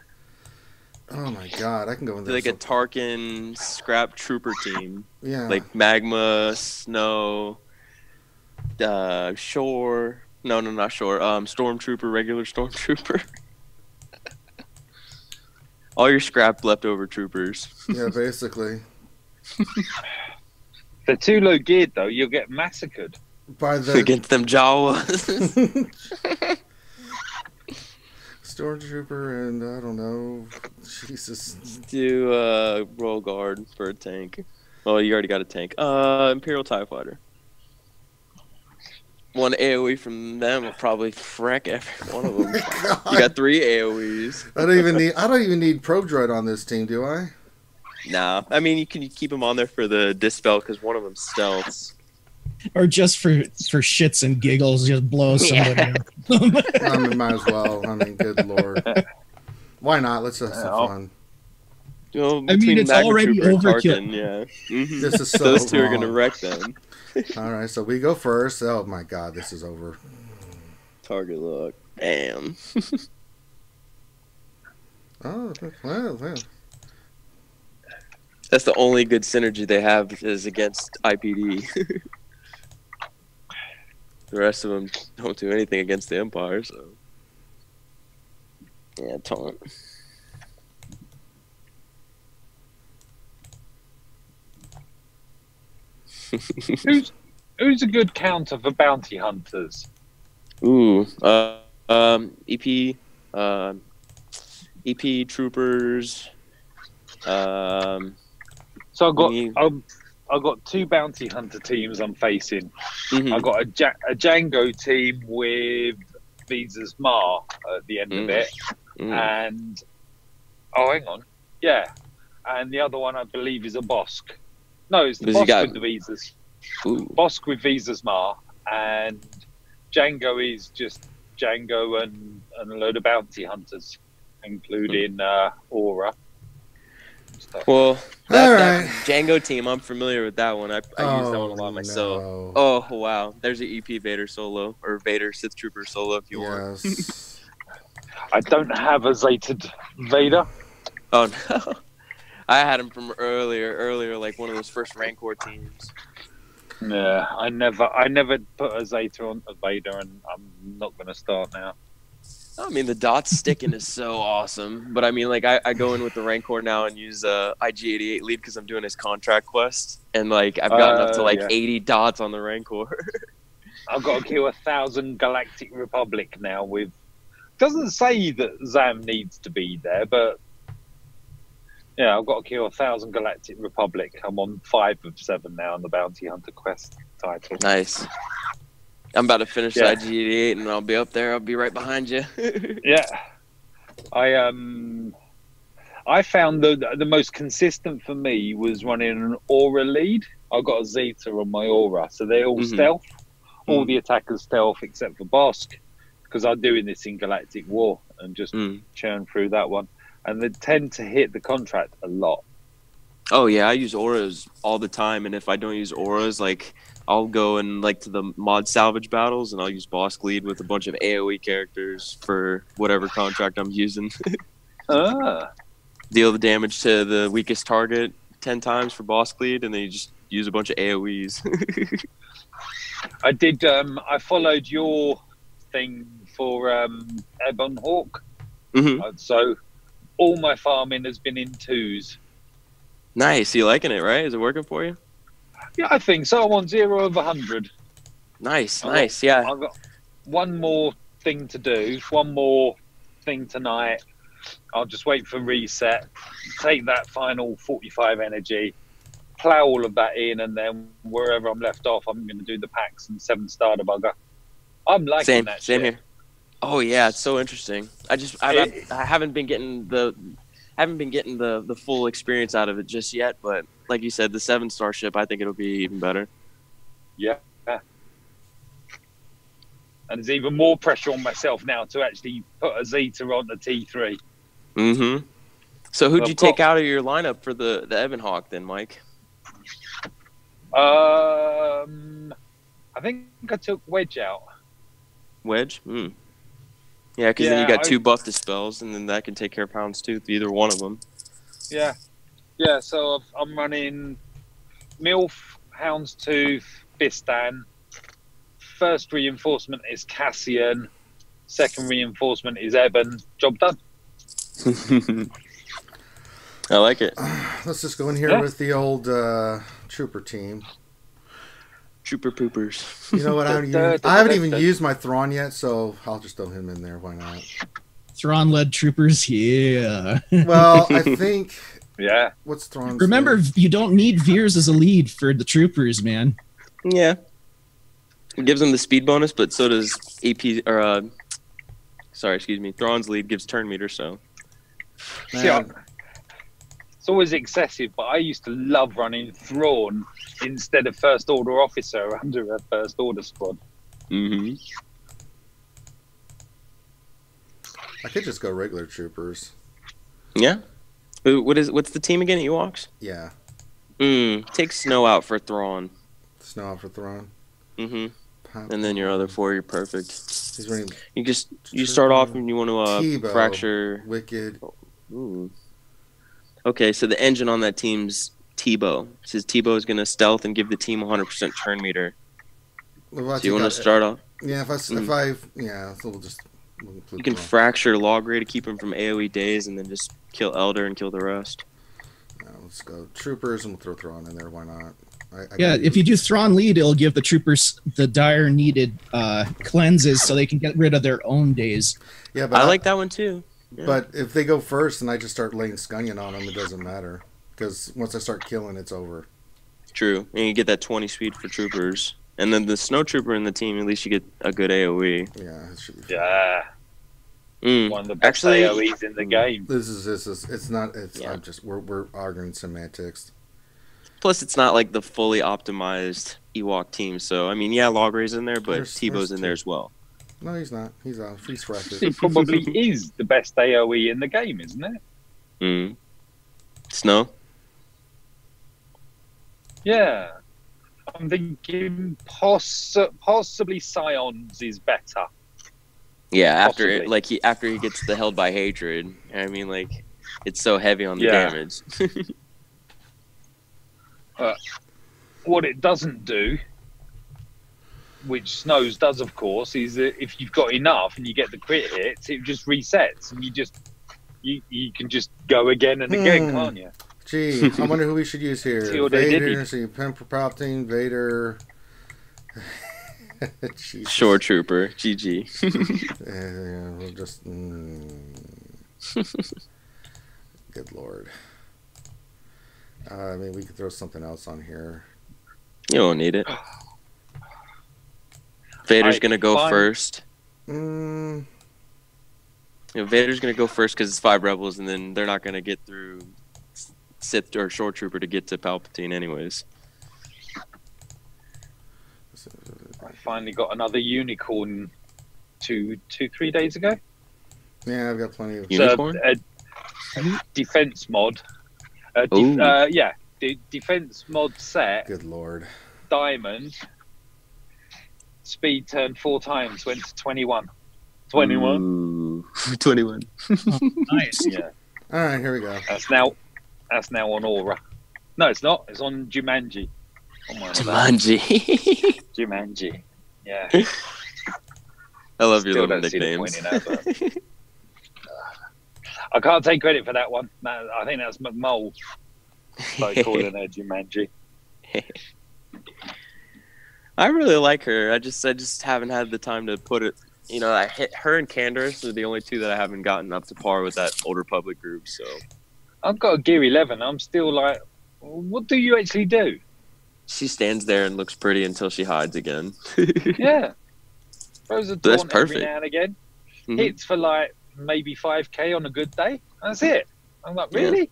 Oh my god, I can go in there. Like a Tarkin scrap trooper team. Yeah. Like Magma, Snow, Shore. No, not Shore. Stormtrooper, regular Stormtrooper. All your scrap leftover troopers. Yeah, basically. They're too low geared though. You'll get massacred by the against them Jawas. Stormtrooper and I don't know. Jesus. Do Royal Guard for a tank. Well, you already got a tank. Imperial TIE Fighter. One AoE from them will probably wreck every one of them. You got 3 AoEs. I don't even need Probe Droid on this team, do I? Nah, I mean you can keep them on there for the dispel because one of them stealths. Or just for shits and giggles, just blow somebody up. I mean, might as well. I mean, good lord. Why not? Let's have some fun. Well, I mean, it's already overkill. Tarkin, yeah. Mm-hmm. This is so those two wrong. are going to wreck them. All right, so we go first. Oh my god, this is over. Target lock. Damn. Oh, well. That's the only good synergy they have is against IPD. The rest of them don't do anything against the Empire, so... Yeah, taunt. Who's a good counter for bounty hunters? Ooh, EP troopers. So I've got 2 bounty hunter teams I'm facing. Mm-hmm. I've got a Django team with Visa's Mar at the end of it, and hang on, yeah, and the other one I believe is a Bosk. No, it's the Bosk with the Visas. Bosk with Visa's Mar, and Django is just Django and a load of bounty hunters, including Aura. Well, that Django team, I'm familiar with that one. I use that one a lot myself. No. Oh, wow. There's an EP Vader solo, or Vader Sith Trooper solo if you want. I don't have a Zeta Vader. Oh, no. I had him from earlier, like one of those first Rancor teams. Yeah, I never put a Zeta on a Vader, and I'm not going to start now. I mean, the dot sticking is so awesome, but I mean, like, I go in with the Rancor now and use IG-88 lead because I'm doing his contract quest, and like I've gotten up to like 80 dots on the Rancor. I've got to kill 1,000 Galactic Republic now. With doesn't say that Zam needs to be there, but yeah, I've got to kill 1,000 Galactic Republic. I'm on 5 of 7 now on the Bounty Hunter quest title. Nice. I'm about to finish the IG-88 and I'll be up there. I'll be right behind you. Yeah. I found the most consistent for me was running an Aura lead. I got a Zeta on my Aura, so they're all stealth. All the attackers stealth except for Bosk, because I'm doing this in Galactic War and just churn through that one. And they tend to hit the contract a lot. Oh yeah, I use auras all the time, and if I don't use auras, like I'll go and like to the mod salvage battles, and I'll use Bosk lead with a bunch of AOE characters for whatever contract I'm using. Deal the damage to the weakest target 10 times for boss lead, and then you just use a bunch of AoEs. I did. I followed your thing for Ebon Hawk. So all my farming has been in 2s. Nice. You liking it, right? Is it working for you? Yeah, I think so. I'm on 0 of 100. Nice. Yeah. I've got one more thing to do. One more thing tonight. I'll just wait for reset. Take that final 45 energy. Plow all of that in, and then wherever I'm left off, I'm going to do the packs and 7-star debugger. I'm liking that. Same shit. here. Oh yeah, it's so interesting. I haven't been getting the full experience out of it just yet, but like you said, the 7-star ship, I think it'll be even better. Yeah. And there's even more pressure on myself now to actually put a Zeta on the T3. So who'd you take out of your lineup for the Ebon Hawk then, Mike? I think I took Wedge out. Wedge? Yeah, because then you got 2 buff dispels, and then that can take care of Houndstooth, either one of them. Yeah. So I'm running Milf, Houndstooth, Bistan. First reinforcement is Cassian. Second reinforcement is Eben. Job done. I like it. Let's just go in here with the old trooper team. Trooper poopers. You know what? I haven't even used my Thrawn yet, so I'll just throw him in there. Why not? Thrawn-led troopers, yeah. Well, I think... Yeah. What's Thrawn's Remember, name? you don't need Veers as a lead for the troopers, man. Yeah. It gives them the speed bonus, but so does AP... or Thrawn's lead gives turn meter, so... See, it's always excessive, but I used to love running Thrawn instead of First Order officer under a First Order squad. I could just go regular troopers. Yeah. What's the team again? Ewoks? Yeah. Take Snow out for Thrawn. Snow out for Thrawn. And then your other 4, you're perfect. He's running. You start off and you want to Tebow, fracture. Wicked. Ooh. Okay, so the engine on that team's Tebow. It says Tebow is going to stealth and give the team 100% turn meter. Well, so you want to start off? Yeah, so we'll just... You can fracture Logray to keep him from AoE days, and then just kill Elder and kill the rest. Let's go troopers, and we'll throw Thrawn in there. Why not? If you do Thrawn lead, it'll give the troopers the dire needed cleanses so they can get rid of their own days. Yeah, but I like that one too. Yeah. But if they go first and I just start laying Scunnion on them, it doesn't matter. Because once I start killing, it's over. True. And you get that 20 speed for troopers. And then the Snow Trooper in the team, at least you get a good AoE. Yeah, it should be fun. Yeah. One of the best AoEs in the game. We're arguing semantics. Plus, it's not like the fully optimized Ewok team. So, I mean, yeah, Logray's in there, but Tebow's in there as well. No, he's not. He's out. He's fractured. He probably is the best AoE in the game, isn't it? Snow? Yeah. I'm thinking possibly Scions is better. Yeah, after he gets the held by hatred. I mean, like, it's so heavy on the damage. What it doesn't do, which Snows does, of course, is that if you've got enough and you get the crit hits, it just resets and you can just go again and again, can't you? Gee, I wonder who we should use here. Vader, Palpatine, Vader. Shore Trooper, GG. Yeah, we'll just. Good lord. I mean, we could throw something else on here. You don't need it. Vader's gonna go first. Mm. Vader's gonna go first because it's 5 rebels, and then they're not gonna get through Sith or Shore Trooper to get to Palpatine, anyways. I finally got another unicorn 3 days ago. Yeah, I've got plenty of unicorn. Defense mod. Defense mod set. Good lord. Diamond. Speed turned 4 times. Went to 21. 21. Ooh, 21. Oh, nice. Yeah. All right, here we go. That's now on Aura. No, it's not. It's on Jumanji. Jumanji. Jumanji. Yeah. I love your Still little don't see the nicknames. point in that, but, I can't take credit for that one. No, I think that's McMole. Like calling her Jumanji. I really like her. I just haven't had the time to put it. You know, her and Candace are the only two that I haven't gotten up to par with that Old Republic group. So I've got a Gear 11. I'm still like, what do you actually do? she stands there and looks pretty until she hides again. Yeah. Throws a That's taunt every perfect. now and again. Mhm. Hits for like maybe 5k on a good day. That's it. I'm like, really?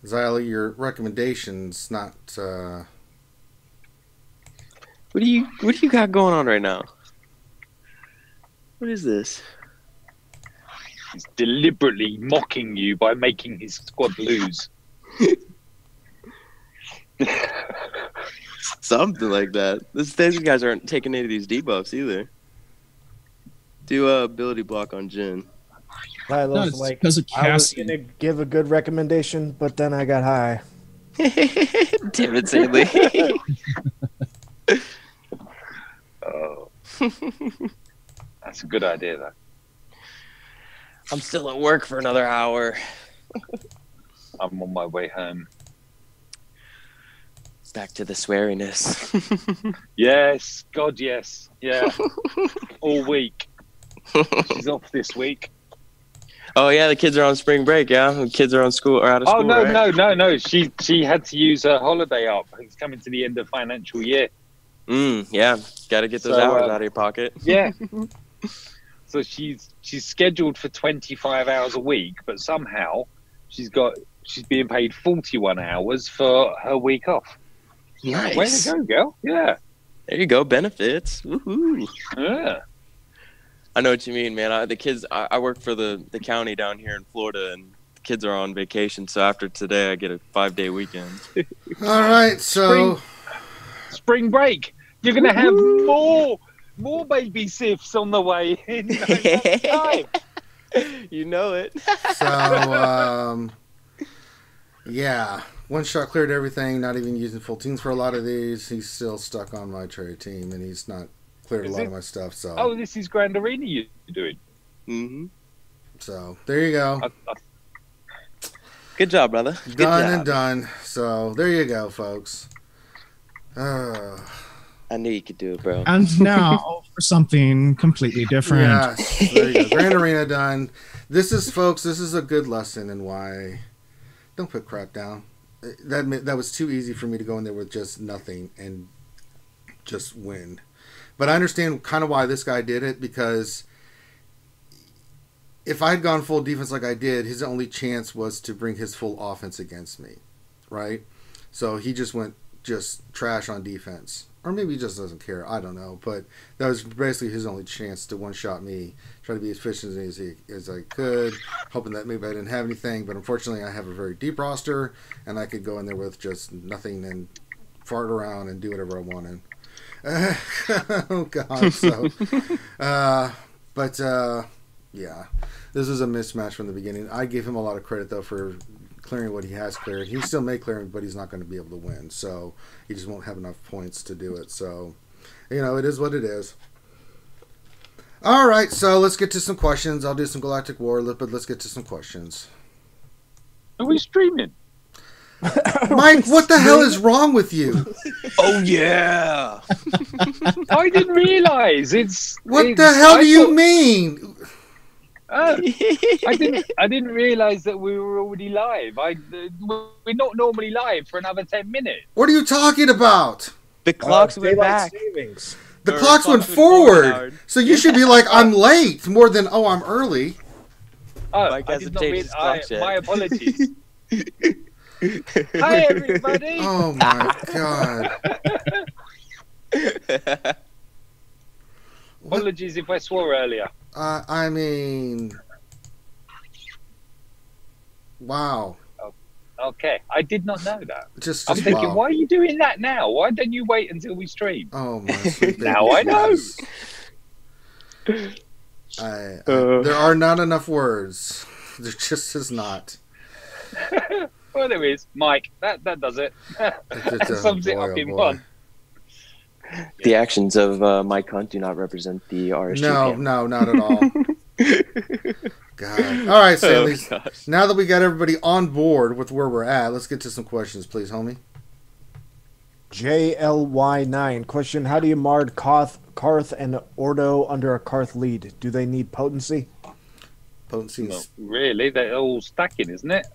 Zyla, your recommendations not What do you got going on right now? What is this? He's deliberately mocking you by making his squad lose. Something like that. These guys aren't taking any of these debuffs either. Do ability block on Jin. Lilo's it's like, because of I was Cassie. gonna give a good recommendation, but then I got high. Damn it, Sadie. Oh. That's a good idea, though. I'm still at work for another hour. I'm on my way home. Back to the sweariness. Yes, God, yes. Yeah. All week. She's off this week. Oh yeah, the kids are on spring break. Yeah, the kids are on school or out of Oh, school. no, right? no. She had to use her holiday up. It's coming to the end of financial year. Yeah, got to get those hours out of your pocket. Yeah. So she's scheduled for 25 hours a week, but somehow she's being paid 41 hours for her week off. Nice. Way to go, girl. Yeah. There you go, benefits. Woohoo. Yeah. I know what you mean, man. The kids, I work for the county down here in Florida, and the kids are on vacation. So after today, I get a 5-day weekend. All right, so Spring break. You're going to have more baby sifs on the way in no time. You know it. So, yeah. One shot cleared everything, not even using full teams for a lot of these. He's still stuck on my trade team, and he's not cleared a lot of my stuff. So, Oh, this is Grand Arena you're doing. Mm-hmm. so there you go. Good job, brother. Good Done job. and done. So, there you go, folks. I knew you could do it, bro. And now for something completely different. Yes, there you go. Grand Arena done. This is a good lesson in why don't put crap down. That was too easy for me to go in there with just nothing and just win. But I understand kind of why this guy did it, because if I had gone full defense like I did, his only chance was to bring his full offense against me, right? So he just went trash on defense. Or maybe he just doesn't care. I don't know. But that was basically his only chance to one-shot me. Try to be as efficient as I could, hoping that maybe I didn't have anything. But unfortunately, I have a very deep roster, and I could go in there with just nothing and fart around and do whatever I wanted. Oh, God. So, yeah. This was a mismatch from the beginning. I give him a lot of credit, though, for clearing what he has cleared. He still may clear, but he's not going to be able to win. So he just won't have enough points to do it. So, it is what it is. All right, so let's get to some questions. I'll do some Galactic War, but let's get to some questions. Are we streaming? Mike, what the hell is wrong with you? Oh, yeah. I didn't realise. What the hell do you mean? I didn't realise that we were already live. We're not normally live for another 10 minutes. What are you talking about? The clocks went Daylight back. savings. The Or clocks went clocks went forward, forward. Howard. So you should be like, I'm late, more than, oh, I'm early. Oh, Mike I hasn't did not changed his clock yet. my apologies. Hi, everybody. Oh, my God. Apologies if I swore earlier. I mean, wow. Okay, I did not know that. Just I'm thinking, wow. why are you doing that now? Why don't you wait until we stream? Oh, my sweet baby Now I know. Jesus. There are not enough words. There just is not. Well, there is. Mike, that does it. That sums it up in one. The actions of Mike Hunt do not represent the RSG. No, not at all. God. All right, Stanley. Now that we got everybody on board with where we're at, let's get to some questions, please, homie. JLY9 question: how do you mard Karth and Ordo under a Karth lead? Do they need potency? Potency. Not really. They're all stacking, isn't it?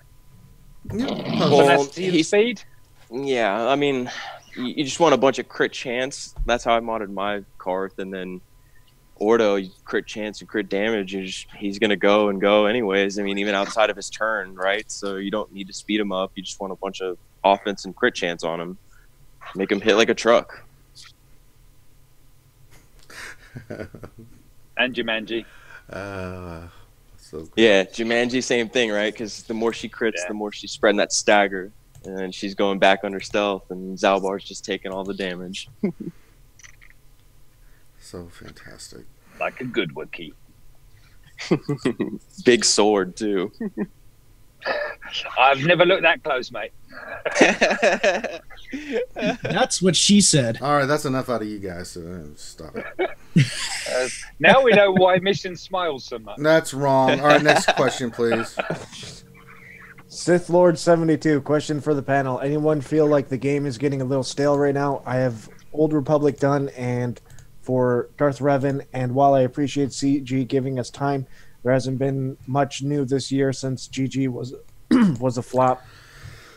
Well, speed. Yeah, I mean, you just want a bunch of crit chance. That's how I modded my Karth, and then Ordo, you crit chance and crit damage. He's gonna go and go anyways. I mean, even outside of his turn, right? So you don't need to speed him up. You just want a bunch of offense and crit chance on him. Make him hit like a truck. And Jumanji. So cool. Yeah, Jumanji, same thing, right? Because the more she crits, the more she's spreading that stagger. And then she's going back under stealth, and Zalbar's just taking all the damage. So fantastic. Like a good Wookiee. Big sword, too. I've never looked that close, mate. That's what she said. All right, that's enough out of you guys. So stop it. Now we know why Mission smiles so much. That's wrong. All right, next question, please. Sith Lord 72 question for the panel: anyone feel like the game is getting a little stale right now? I have Old Republic done and for Darth Revan, and while I appreciate CG giving us time, there hasn't been much new this year since GG was a flop.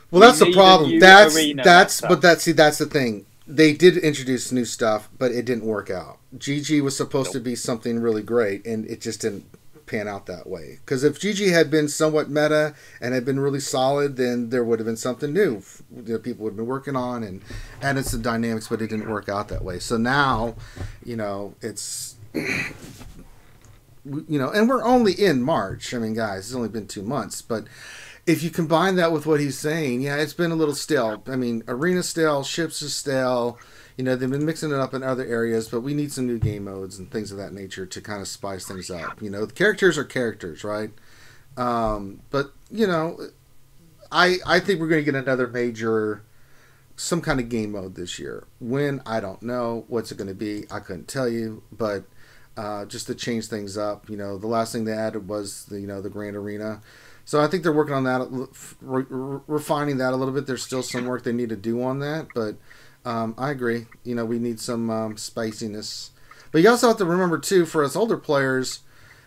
Well, that's the problem. That's the thing. They did introduce new stuff, but it didn't work out. GG was supposed to be something really great, and it just didn't pan out that way. Because if GG had been somewhat meta and had been really solid, then there would have been something new that people would have been working on and added some dynamics, but it didn't work out that way. So now, it's... and we're only in March. I mean, guys, it's only been 2 months, but if you combine that with what he's saying, yeah, it's been a little stale. I mean, arena stale, ships are stale. They've been mixing it up in other areas, but we need some new game modes and things of that nature to kind of spice things up. The characters are characters, right? But I think we're going to get another major, some kind of game mode this year. When, I don't know. What's it going to be? I couldn't tell you, but just to change things up. The last thing they added was the Grand Arena. So I think they're working on that, refining that a little bit. There's still some work they need to do on that, but I agree. We need some spiciness. But you also have to remember, too, for us older players,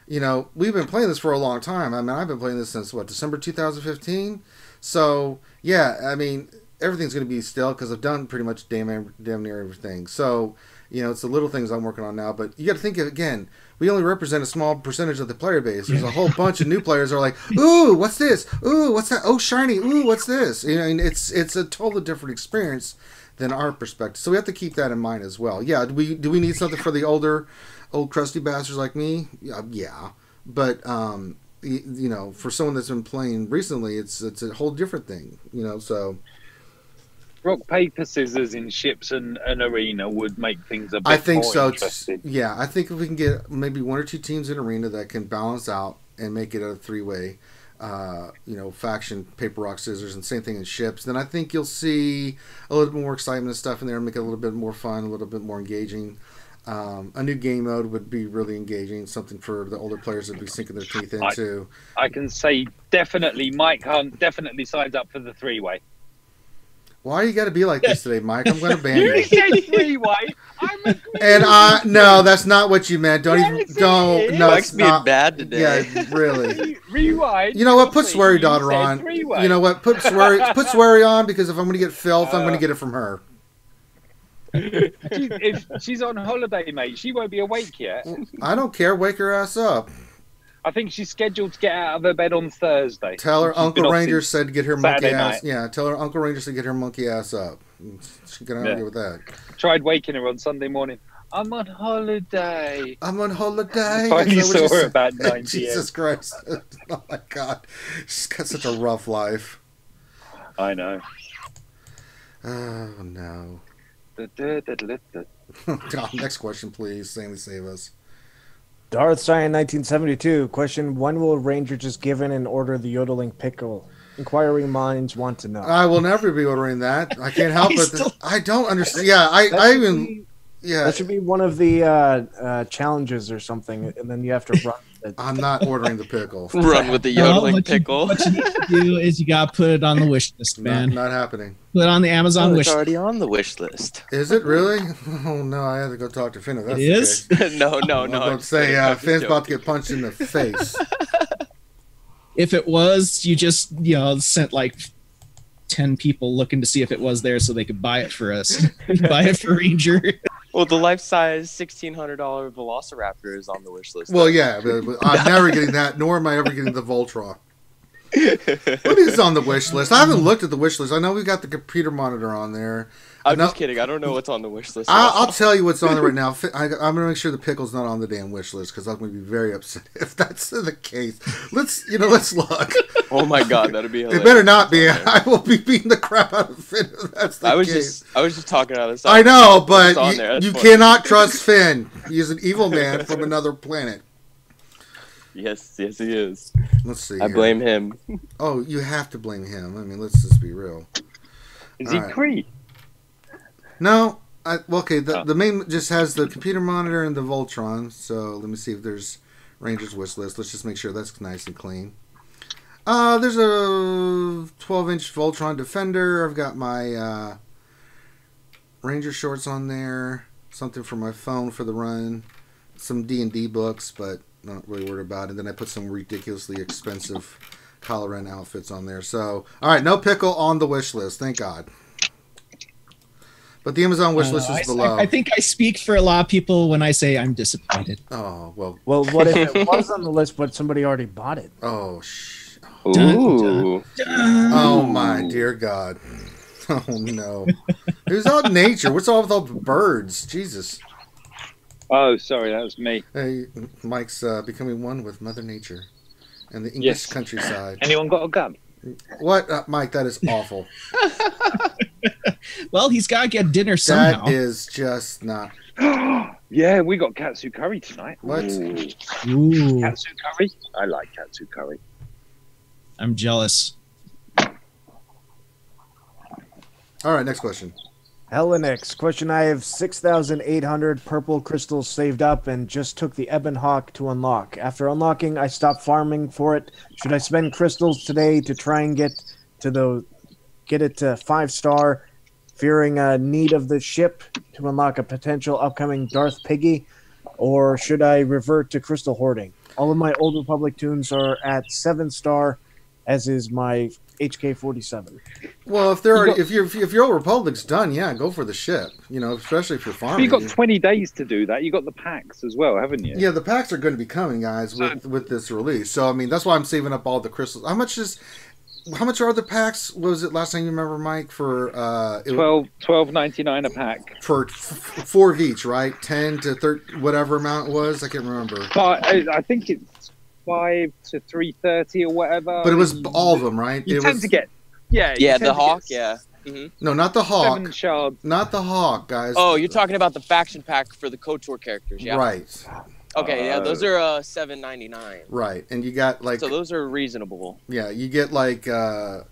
we've been playing this for a long time. I mean, I've been playing this since, December 2015? So, yeah, I mean, everything's going to be still because I've done pretty much damn near everything. So, it's the little things I'm working on now. But you got to think, again, we only represent a small percentage of the player base. There's a whole bunch of new players that are like, ooh, what's this? Ooh, what's that? Oh, shiny. Ooh, what's this? And it's a totally different experience than our perspective. So we have to keep that in mind as well. Yeah, do we need something for the old crusty bastards like me? Yeah. But for someone that's been playing recently, it's a whole different thing. So rock paper scissors in ships and an arena would make things a bit I think more so. interesting. Yeah, I think if we can get maybe 1 or 2 teams in arena that can balance out and make it a 3-way. Faction, paper, rock, scissors, and same thing in ships, then I think you'll see a little bit more excitement and stuff in there and make it a little bit more fun, a little bit more engaging. A new game mode would be really engaging, something for the older players to be sinking their teeth into. I can say definitely Mike Hunt definitely signs up for the 3-way. Why you got to be like this today, Mike? I'm going to ban you. You said 3-way. I'm agreeing. And no, that's not what you meant. Don't even. Don't. No, Mike's it's being not bad today. Yeah, really. Rewind. You know what? Put Sweary Daughter on. 3-way. You know what? Put Sweary on, because if I'm going to get filth, I'm going to get it from her. If she's on holiday, mate, she won't be awake yet. I don't care. Wake her ass up. I think she's scheduled to get out of her bed on Thursday. Tell her She's Uncle been off Ranger since said to get her monkey Saturday ass. night. Yeah, tell her Uncle Ranger said to get her monkey ass up. She can argue with that. Tried waking her on Sunday morning. I'm on holiday. I'm on holiday. Finally Is that what saw you her about 9 p.m. Jesus Christ. Oh my God. She's got such a rough life. I know. Oh no. Da, da, da, da, da. God, next question, please. Stanley, save us. Darth Cyan 1972. Question: when will Ranger just give in and order the yodeling pickle? Inquiring minds want to know. I will never be ordering that. I can't help it. I don't understand. Yeah, That should be one of the challenges or something, and then you have to run. I'm not ordering the pickle. Run with the yodeling pickle. What you need to do is you got to put it on the wish list, man. Not happening. Put it on the Amazon wish It's list. already on the wish list. Is it really? Oh no, I have to go talk to Finn. If that's It is? the case. no. I'm going to say Finn's about to get punched in the face. If it was, you just sent like 10 people looking to see if it was there so they could buy it for us. Buy it for Ranger. Well, the life-size $1,600 Velociraptor is on the wish list. Well, yeah, but I'm never getting that, nor am I ever getting the Voltron. What is on the wish list? I haven't looked at the wish list. I know we got the computer monitor on there. I'm just kidding. I don't know what's on the wish list. I'll tell you what's on there right now. I'm going to make sure the pickle's not on the damn wish list because I'm going to be very upset if that's the case. Let's look. Oh my god, that'd be hilarious. It better not be. I will be beating the crap out of Finn if that's the case. I was just talking out of the side. I know, but you cannot trust Finn. He's an evil man from another planet. Yes, he is. Let's see. I blame him. Oh, you have to blame him. I mean, let's just be real. Is he Cree? No. Okay, the main just has the computer monitor and the Voltron. So let me see if there's Ranger's wish list. Let's just make sure that's nice and clean. There's a 12-inch Voltron Defender. I've got my Ranger shorts on there. Something for my phone for the run. Some D&D books, but not really worried about it. And then I put some ridiculously expensive collar and outfits on there. So, all right, no pickle on the wish list. Thank God. But the Amazon wish list is below. I think I speak for a lot of people when I say I'm disappointed. Oh, well. Well, what if it was on the list, but somebody already bought it? Oh, Ooh. Oh, my dear God. Oh, no. It was all nature. What's all with all the birds? Jesus. Oh, sorry, that was me. Hey, Mike's becoming one with Mother Nature and the English countryside. Anyone got a gun? What? Mike, that is awful. Well, he's got to get dinner somehow. That is just not... Yeah, we got katsu curry tonight. What? Ooh. Katsu curry? I like katsu curry. I'm jealous. All right, next question. Helenix. Question: I have 6,800 purple crystals saved up and just took the Ebon Hawk to unlock. After unlocking, I stopped farming for it. Should I spend crystals today to try and get it to 5-star, fearing a need of the ship to unlock a potential upcoming Darth Piggy? Or should I revert to crystal hoarding? All of my Old Republic tunes are at 7-star, as is my HK-47. Well, if your Old Republic's done, yeah, go for the ship. Especially if you're farming. You've got 20 days to do that. You got the packs as well, haven't you? Yeah, the packs are going to be coming, guys, with this release. So I mean, that's why I'm saving up all the crystals. How much are the packs? What was it last time you remember, Mike? For $12.99 a pack for 4 of each, right? 10 to 30, whatever amount it was. I can't remember. But I think it's 5 to 330 or whatever. But it was all of them, right? You tend to get the Hawk, yeah. Mm-hmm. No, not the Hawk. 7 shards. Not the Hawk, guys. Oh, you're talking about the faction pack for the KOTOR characters, yeah. Right. Okay, yeah, those are $7.99. Right, and you got so those are reasonable. Yeah, you get a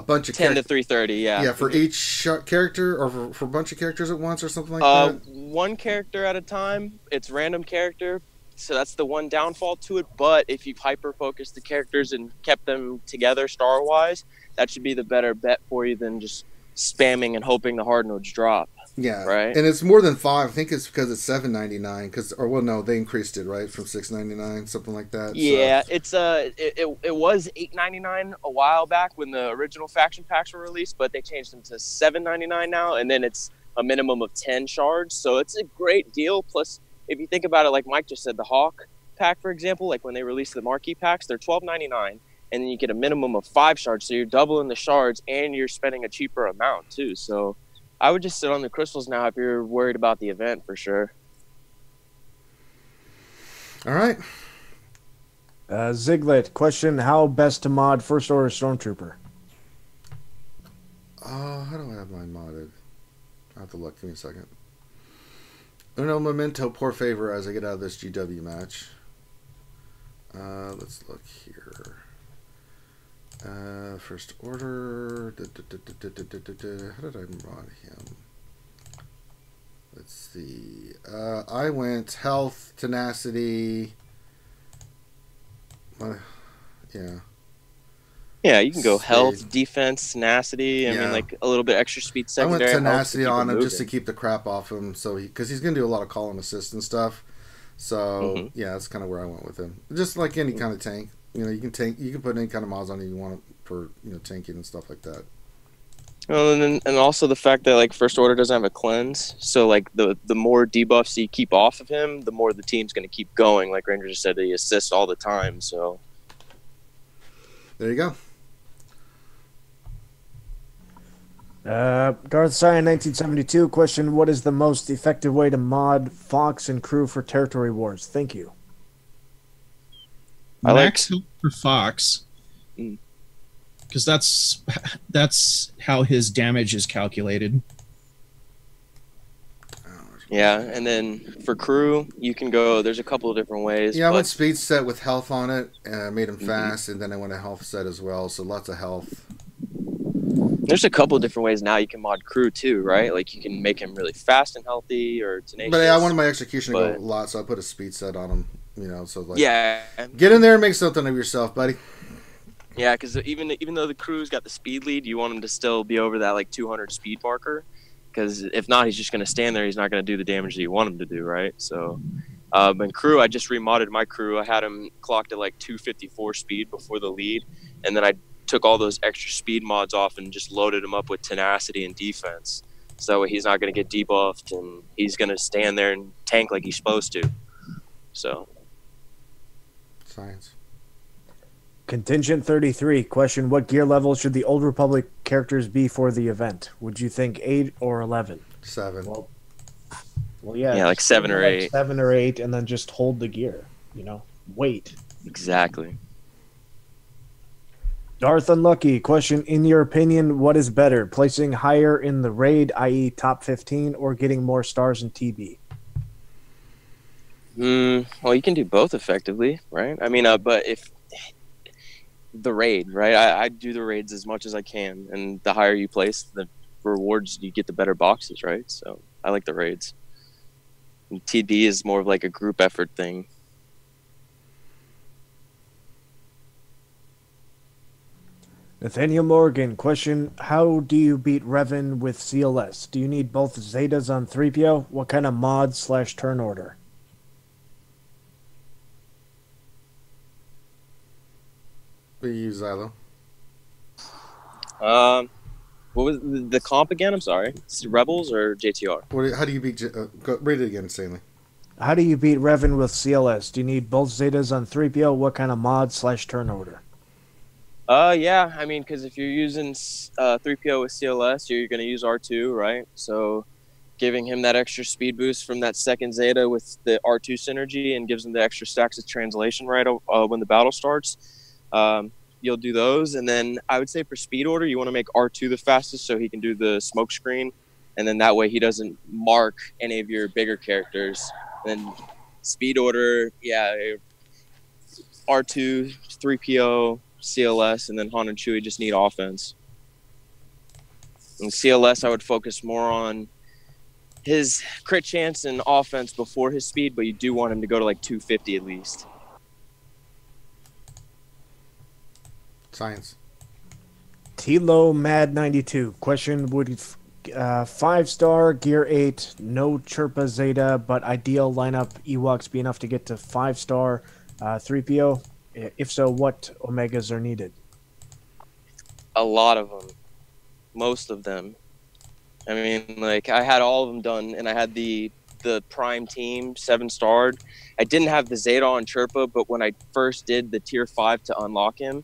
bunch of 10 to 330, yeah. Yeah, for each character or for a bunch of characters at once or something like that. One character at a time. It's random character. So that's the one downfall to it. But if you've hyper-focused the characters and kept them together star-wise, that should be the better bet for you than just spamming and hoping the hard nodes drop. Yeah, right. And it's more than 5. I think it's because it's $7.99. They increased it right from $6.99, something like that. Yeah, so. It was $8.99 a while back when the original faction packs were released, but they changed them to $7.99 now, and then it's a minimum of 10 shards. So it's a great deal. Plus, if you think about it, like Mike just said, the Hawk pack, for example, like when they released the marquee packs, they're $12.99, and then you get a minimum of 5 shards. So you're doubling the shards, and you're spending a cheaper amount too. So I would just sit on the crystals now if you're worried about the event for sure. All right. Ziglet, question: how best to mod First Order Stormtrooper? How do I have mine modded? I have to look. Give me a second. Uno momento, por favor, as I get out of this GW match. Let's look here. First order. How did I mod him? Let's see. I went health, tenacity. Yeah. Yeah, you can go health, defense, tenacity. I mean, like a little bit extra speed secondary. I went tenacity on him just to keep the crap off him, so because he's going to do a lot of call and assist and stuff. So yeah, that's kind of where I went with him. Just like any kind of tank, you know, you can put any kind of mods on it you want for tanking and stuff like that. Well, and also the fact that like first order doesn't have a cleanse, so like the more debuffs you keep off of him, the more the team's going to keep going. Like Ranger just said, he assists all the time. So there you go. Darth Cyan 1972 question: what is the most effective way to mod Fox and crew for territory wars? Thank you. Max health for Fox, because that's how his damage is calculated. Yeah, and then for crew, you can go. There's a couple of different ways. Yeah, I went speed set with health on it, and I made him fast, and then I went a health set as well. So lots of health. There's a couple of different ways now you can mod crew too, right? Like you can make him really fast and healthy or tenacious. But yeah, I wanted my execution to go a lot, so I put a speed set on him. So like, get in there and make something of yourself, buddy. Yeah, because even though the crew's got the speed lead, you want him to still be over that like 200 speed marker. Because if not, he's just going to stand there. He's not going to do the damage that you want him to do, right? So, and crew, I just remodded my crew. I had him clocked at like 254 speed before the lead, and then I took all those extra speed mods off and just loaded him up with tenacity and defense. So that way he's not going to get debuffed, and he's going to stand there and tank like he's supposed to. So. Science. Contingent 33 question: what gear level should the Old Republic characters be for the event? Would you think 8 or 11? 7. Well, yeah. Yeah, like 7 or 8. 7 or 8, and then just hold the gear. Wait. Exactly. Darth Unlucky question: in your opinion, what is better, placing higher in the raid, i.e. top 15, or getting more stars in TB? Well, you can do both effectively, right? I mean, but if the raid, right? I do the raids as much as I can, and the higher you place, the rewards you get, the better boxes, right? So I like the raids. And TB is more of like a group effort thing. Nathaniel Morgan question: how do you beat Revan with CLS? Do you need both Zetas on 3PO? What kind of mod / turn order? What do you use, Xylo? What was the comp again? I'm sorry. It's Rebels or JTR? How do you beat... read it again, Stanley. How do you beat Revan with CLS? Do you need both Zetas on 3PO? What kind of mod / turn order? Yeah. I mean, because if you're using 3PO with CLS, you're going to use R2, right? So giving him that extra speed boost from that second Zeta with the R2 synergy and gives him the extra stacks of translation right when the battle starts. You'll do those, and then I would say for speed order, you want to make R2 the fastest so he can do the smoke screen, and then that way he doesn't mark any of your bigger characters. And then speed order, yeah, R2, 3PO, CLS, and then Han and Chewie just need offense. And CLS, I would focus more on his crit chance and offense before his speed, but you do want him to go to like 250 at least. Science. Tilo Mad 92 question: would 5-star Gear 8, no Chirpa Zeta, but ideal lineup Ewoks be enough to get to 5-star 3PO? If so, what Omegas are needed? A lot of them. Most of them. I mean, like, I had all of them done, and I had the prime team 7-starred. I didn't have the Zeta on Chirpa, but when I first did the tier 5 to unlock him,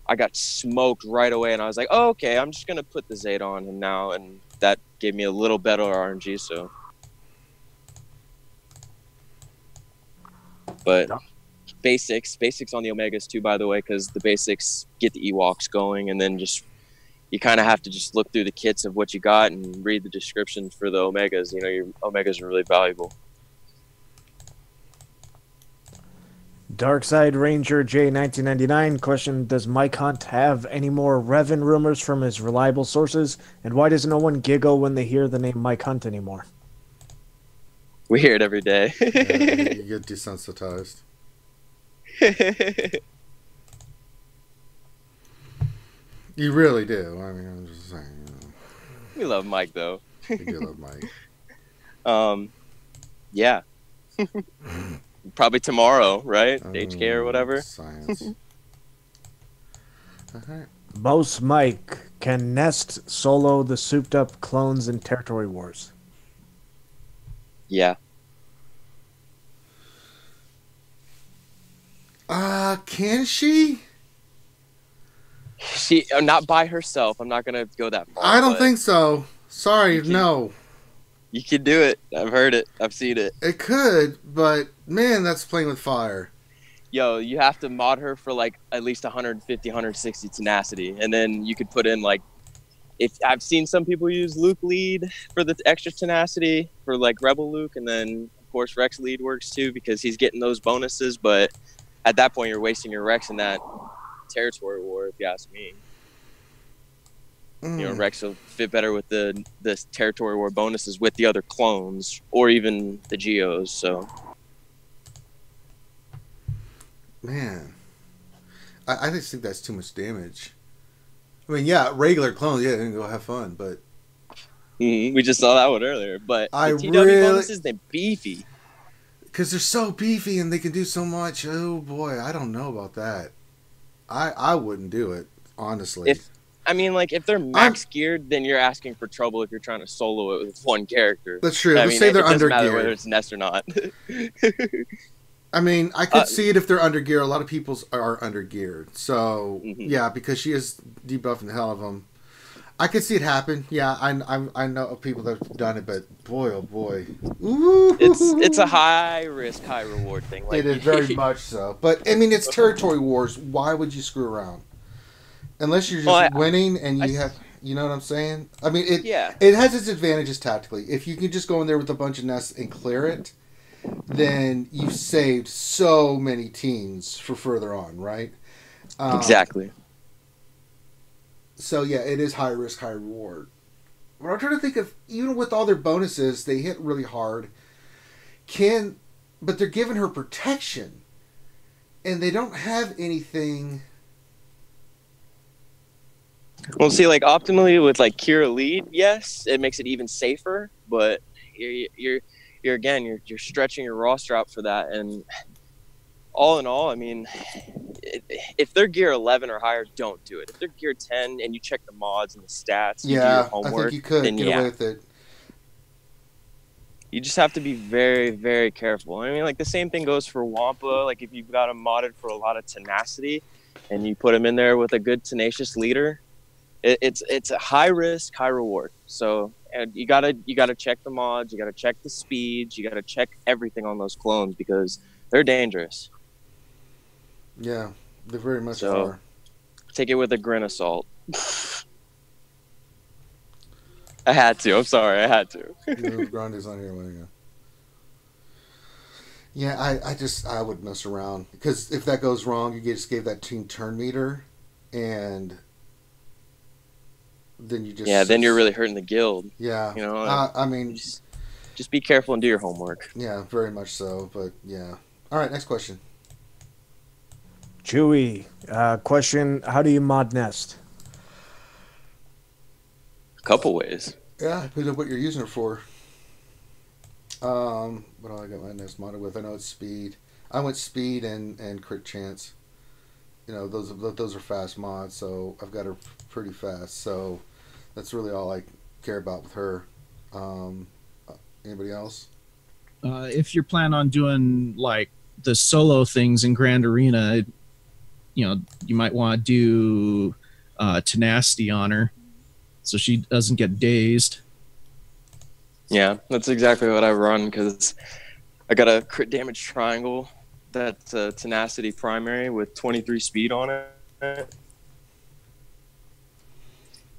I got smoked right away, and I was like, oh, okay, I'm just going to put the Zeta on him now, and that gave me a little better RNG, so. But basics on the Omegas too, by the way, because the basics get the Ewoks going, and then just, you kind of have to just look through the kits of what you got and read the descriptions for the Omegas. You know, your Omegas are really valuable. Darkside Ranger J 1999 question: does Mike Hunt have any more Revan rumors from his reliable sources? And why does no one giggle when they hear the name Mike Hunt anymore? We hear it every day. Yeah, you get desensitized. You really do. I mean, I'm just saying. You know, We love Mike, though. we do love Mike. Yeah. Probably tomorrow, right? HK or whatever. Science. All right. Most Mike can Nest solo the souped-up clones in Territory Wars. Yeah. Can she? She not by herself. I'm not gonna go that far. I don't but think so. Sorry, no. You can do it. I've heard it. I've seen it. It could, but man, that's playing with fire. Yo, you have to mod her for like at least 150, 160 tenacity, and then you could put in like, if I've seen some people use Luke lead for the extra tenacity for like Rebel Luke, and then of course Rex lead works too because he's getting those bonuses. But at that point, you're wasting your Rex in that territory war, if you ask me. You know, Rex will fit better with the territory war bonuses with the other clones or even the Geos. So, Man, I just think that's too much damage. I mean, yeah, regular clones, yeah, they can go have fun, but we just saw that one earlier. But the TW bonuses, they're beefy. Because they're so beefy and they can do so much. Oh boy, I don't know about that. I wouldn't do it, honestly. If they're max geared, then you're asking for trouble if you're trying to solo it with one character. That's true. Let's say they're under geared. Whether it's Nest or not. I mean, I could see it if they're under geared. A lot of people are under geared. So, yeah, because she is debuffing the hell of them. I could see it happen. Yeah, I know people that have done it, but boy, oh boy. Ooh. It's a high risk, high reward thing. It is very much so. But, I mean, it's territory wars. Why would you screw around? Unless you're just winning and you have... You know what I'm saying? I mean, it has its advantages tactically. If you can just go in there with a bunch of nests and clear it, then you've saved so many teams for further on, right? Exactly. So, yeah, it is high risk, high reward. But I'm trying to think of, even with all their bonuses, they hit really hard. But they're giving her protection. And they don't have anything... Well, see, like optimally with like Kira lead, yes, it makes it even safer. But you're stretching your roster out for that. And all in all, I mean, if they're gear 11 or higher, don't do it. If they're gear 10 and you check the mods and the stats, you do your homework, I think you could get away with it. You just have to be very, very careful. I mean, like the same thing goes for Wampa. Like if you've got him modded for a lot of tenacity, and you put him in there with a good tenacious leader, it's a high risk, high reward. So and you gotta check the mods, you gotta check the speeds, you gotta check everything on those clones because they're dangerous. Yeah, they very much are. Take it with a grain of salt. I had to. I'm sorry. I had to. Grande's on here. There you go. Yeah, I would mess around because if that goes wrong, you just gave that team turn meter, and then you just then you're really hurting the guild. Yeah, you know. I mean, just be careful and do your homework. Yeah, very much so. But yeah. All right, next question. Chewy, question: how do you mod Nest? A couple ways. Yeah, depends on what you're using it for. What do I got my Nest modded with? I know it's speed. I went speed and crit chance. You know, those are fast mods, so I've got her pretty fast. So that's really all I care about with her. Anybody else? If you're planning on doing like the solo things in Grand Arena, you know, you might want to do tenacity on her so she doesn't get dazed. Yeah, that's exactly what I run because I got a crit damage triangle that's a tenacity primary with 23 speed on it.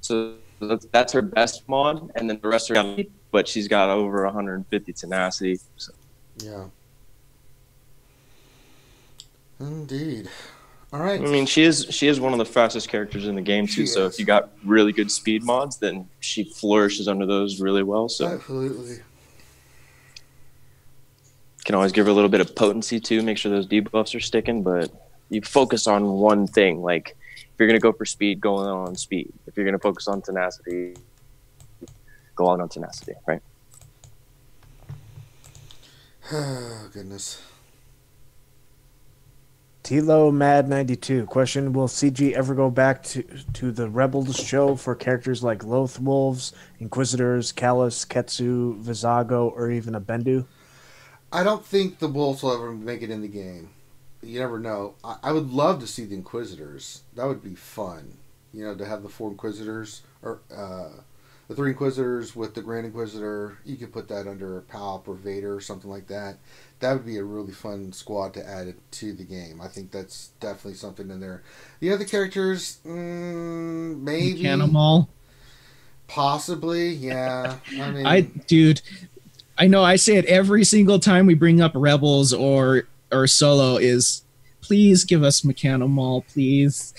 So that's her best mod, and then the rest are, but she's got over 150 tenacity. So. Yeah. Indeed. All right. I mean, she is one of the fastest characters in the game too. So if you got really good speed mods, then she flourishes under those really well. So absolutely. Can always give her a little bit of potency too, make sure those debuffs are sticking. But you focus on one thing. Like if you're gonna go for speed, go on speed. If you're gonna focus on tenacity, go on tenacity. Right. Oh goodness. Tilo Mad 92 question: will CG ever go back to the Rebels show for characters like Loth Wolves, Inquisitors, Callus, Ketsu, Vizago, or even a Bendu? I don't think the Wolves will ever make it in the game. You never know. I would love to see the Inquisitors. That would be fun. You know, to have the 4 Inquisitors or the 3 Inquisitors with the Grand Inquisitor. You could put that under Palp or Vader or something like that. That would be a really fun squad to add to the game. I think that's definitely something in there. The other characters, maybe. Cannonball. Possibly, yeah. I mean, dude, I know I say it every single time we bring up Rebels or Solo is, please give us Mechanimal, please.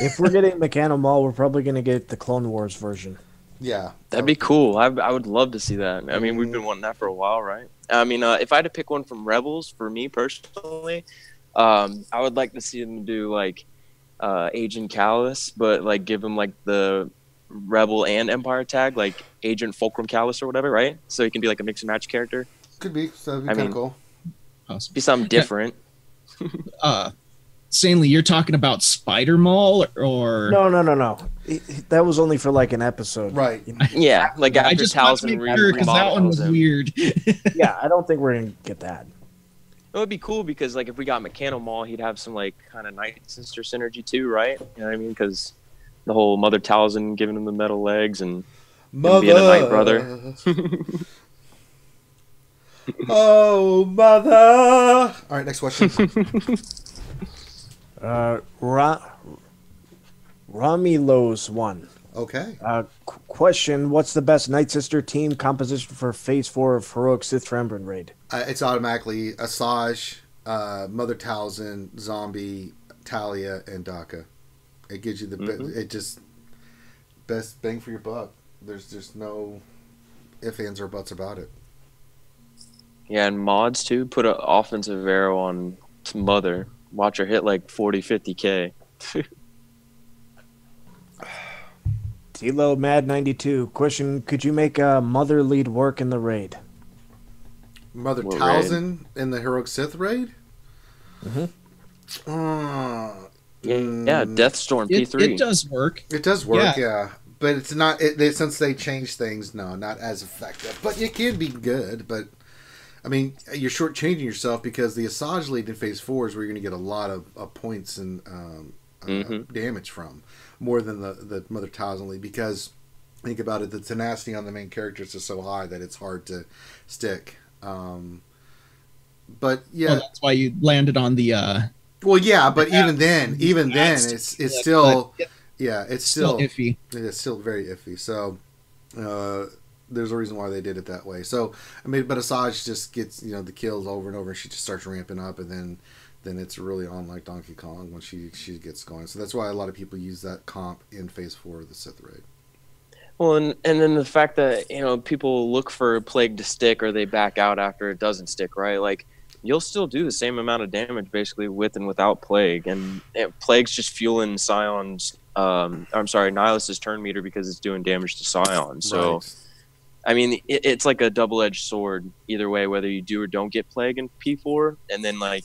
If we're getting Mechanimal, we're probably going to get the Clone Wars version. Yeah. That'd be cool. I would love to see that. I mean, we've been wanting that for a while, right? I mean, if I had to pick one from Rebels, for me personally, I would like to see them do, like, Agent Callus, but, like, give him, like, the Rebel and Empire tag, like Agent Fulcrum Callus or whatever, right? So he can be, like, a mix-and-match character. Could be. So that'd be kind of cool. Awesome. Be something different. Stanley, you're talking about Spider Maul or no. That was only for like an episode, right? Yeah, like after I just want to make sure because that one was weird. Yeah, I don't think we're gonna get that. It would be cool because like if we got Mechanimal, he'd have some like kind of Night Sister synergy too, right? You know what I mean? Because the whole Mother Talzin giving him the metal legs and being a Night Brother. Oh, mother! All right, next question. Ramilos 1. Okay. Question: what's the best Night Sister team composition for Phase 4 of Heroic Sith Trembrin Raid? It's automatically Asajj, Mother Talzin, Zombie, Talia, and Daka. It gives you the best bang for your buck. There's just no ifs, ands, or buts about it. Yeah, and mods too. Put an offensive arrow on Mother. Watch her hit like 40, 50K. Tilo Mad 92 question: could you make a Mother lead work in the raid? Mother Talzin in the Heroic Sith raid? Mm-hmm. Yeah, Deathstorm P3. It does work. It does work, yeah. But it's not since they changed things. No, not as effective. But it can be good. But I mean, you're shortchanging yourself because the Asajj lead in Phase 4 is where you're going to get a lot of points and damage from, more than the Mother Talzin lead. Because think about it, the tenacity on the main characters is so high that it's hard to stick. But yeah, well, that's why you landed on the. Well, yeah, but even then, it's still iffy. It's still very iffy. So. There's a reason why they did it that way. So, I mean, but Asajj just gets, the kills over and over, and she just starts ramping up, and then it's really on like Donkey Kong when she gets going. So that's why a lot of people use that comp in Phase 4 of the Sith raid. Well, and then the fact that, people look for Plague to stick or they back out after it doesn't stick, right? Like, you'll still do the same amount of damage basically with and without Plague. And Plague's just fueling Scion's, Nihilus's turn meter because it's doing damage to Scion. So... Right. I mean, it's like a double-edged sword either way, whether you do or don't get Plague in P4. And then, like,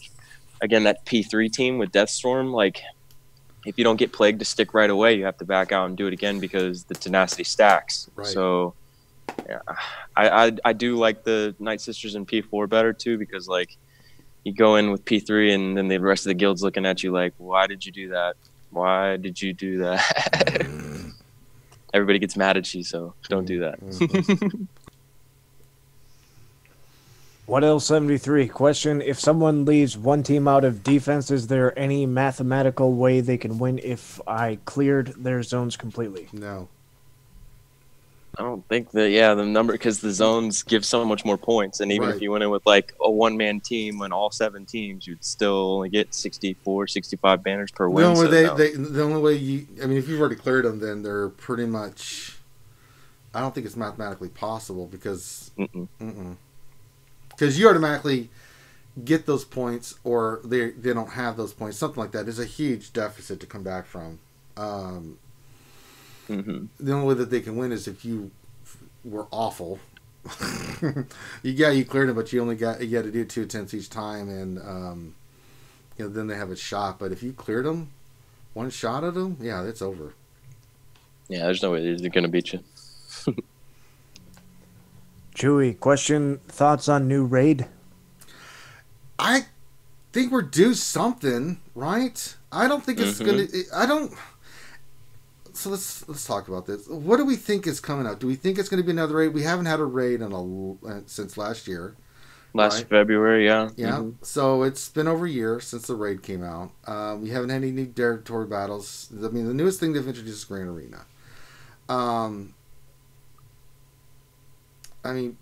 again, that P3 team with Deathstorm, like, if you don't get Plague to stick right away, you have to back out and do it again because the tenacity stacks. Right. So, yeah, I do like the Night Sisters in P4 better, too, because, like, you go in with P3 and then the rest of the guild's looking at you like, why did you do that? Why did you do that? Everybody gets mad at you, so don't do that. What else? 73 question: if someone leaves one team out of defense, is there any mathematical way they can win if I cleared their zones completely? No. I don't think that, yeah, the number, because the zones give so much more points. And even if you went in with like a one-man team and all 7 teams, you'd still only get 64, 65 banners per win. The only way if you've already cleared them, then they're pretty much, I don't think it's mathematically possible because you automatically get those points or they don't have those points. Something like that is a huge deficit to come back from. The only way that they can win is if you were awful. You cleared it, but you had to do 2 attempts each time, and then they have a shot. But if you cleared them, one shot at them, yeah, it's over. Yeah, there's no way they're going to beat you. Chewy, question, thoughts on new raid? I think we're due something, right? I don't think it's going to... I don't... So let's talk about this. What do we think is coming out? Do we think it's going to be another raid? We haven't had a raid since last year. Last February, yeah. Yeah. So it's been over a year since the raid came out. We haven't had any new territory battles. I mean, the newest thing they've introduced is Grand Arena.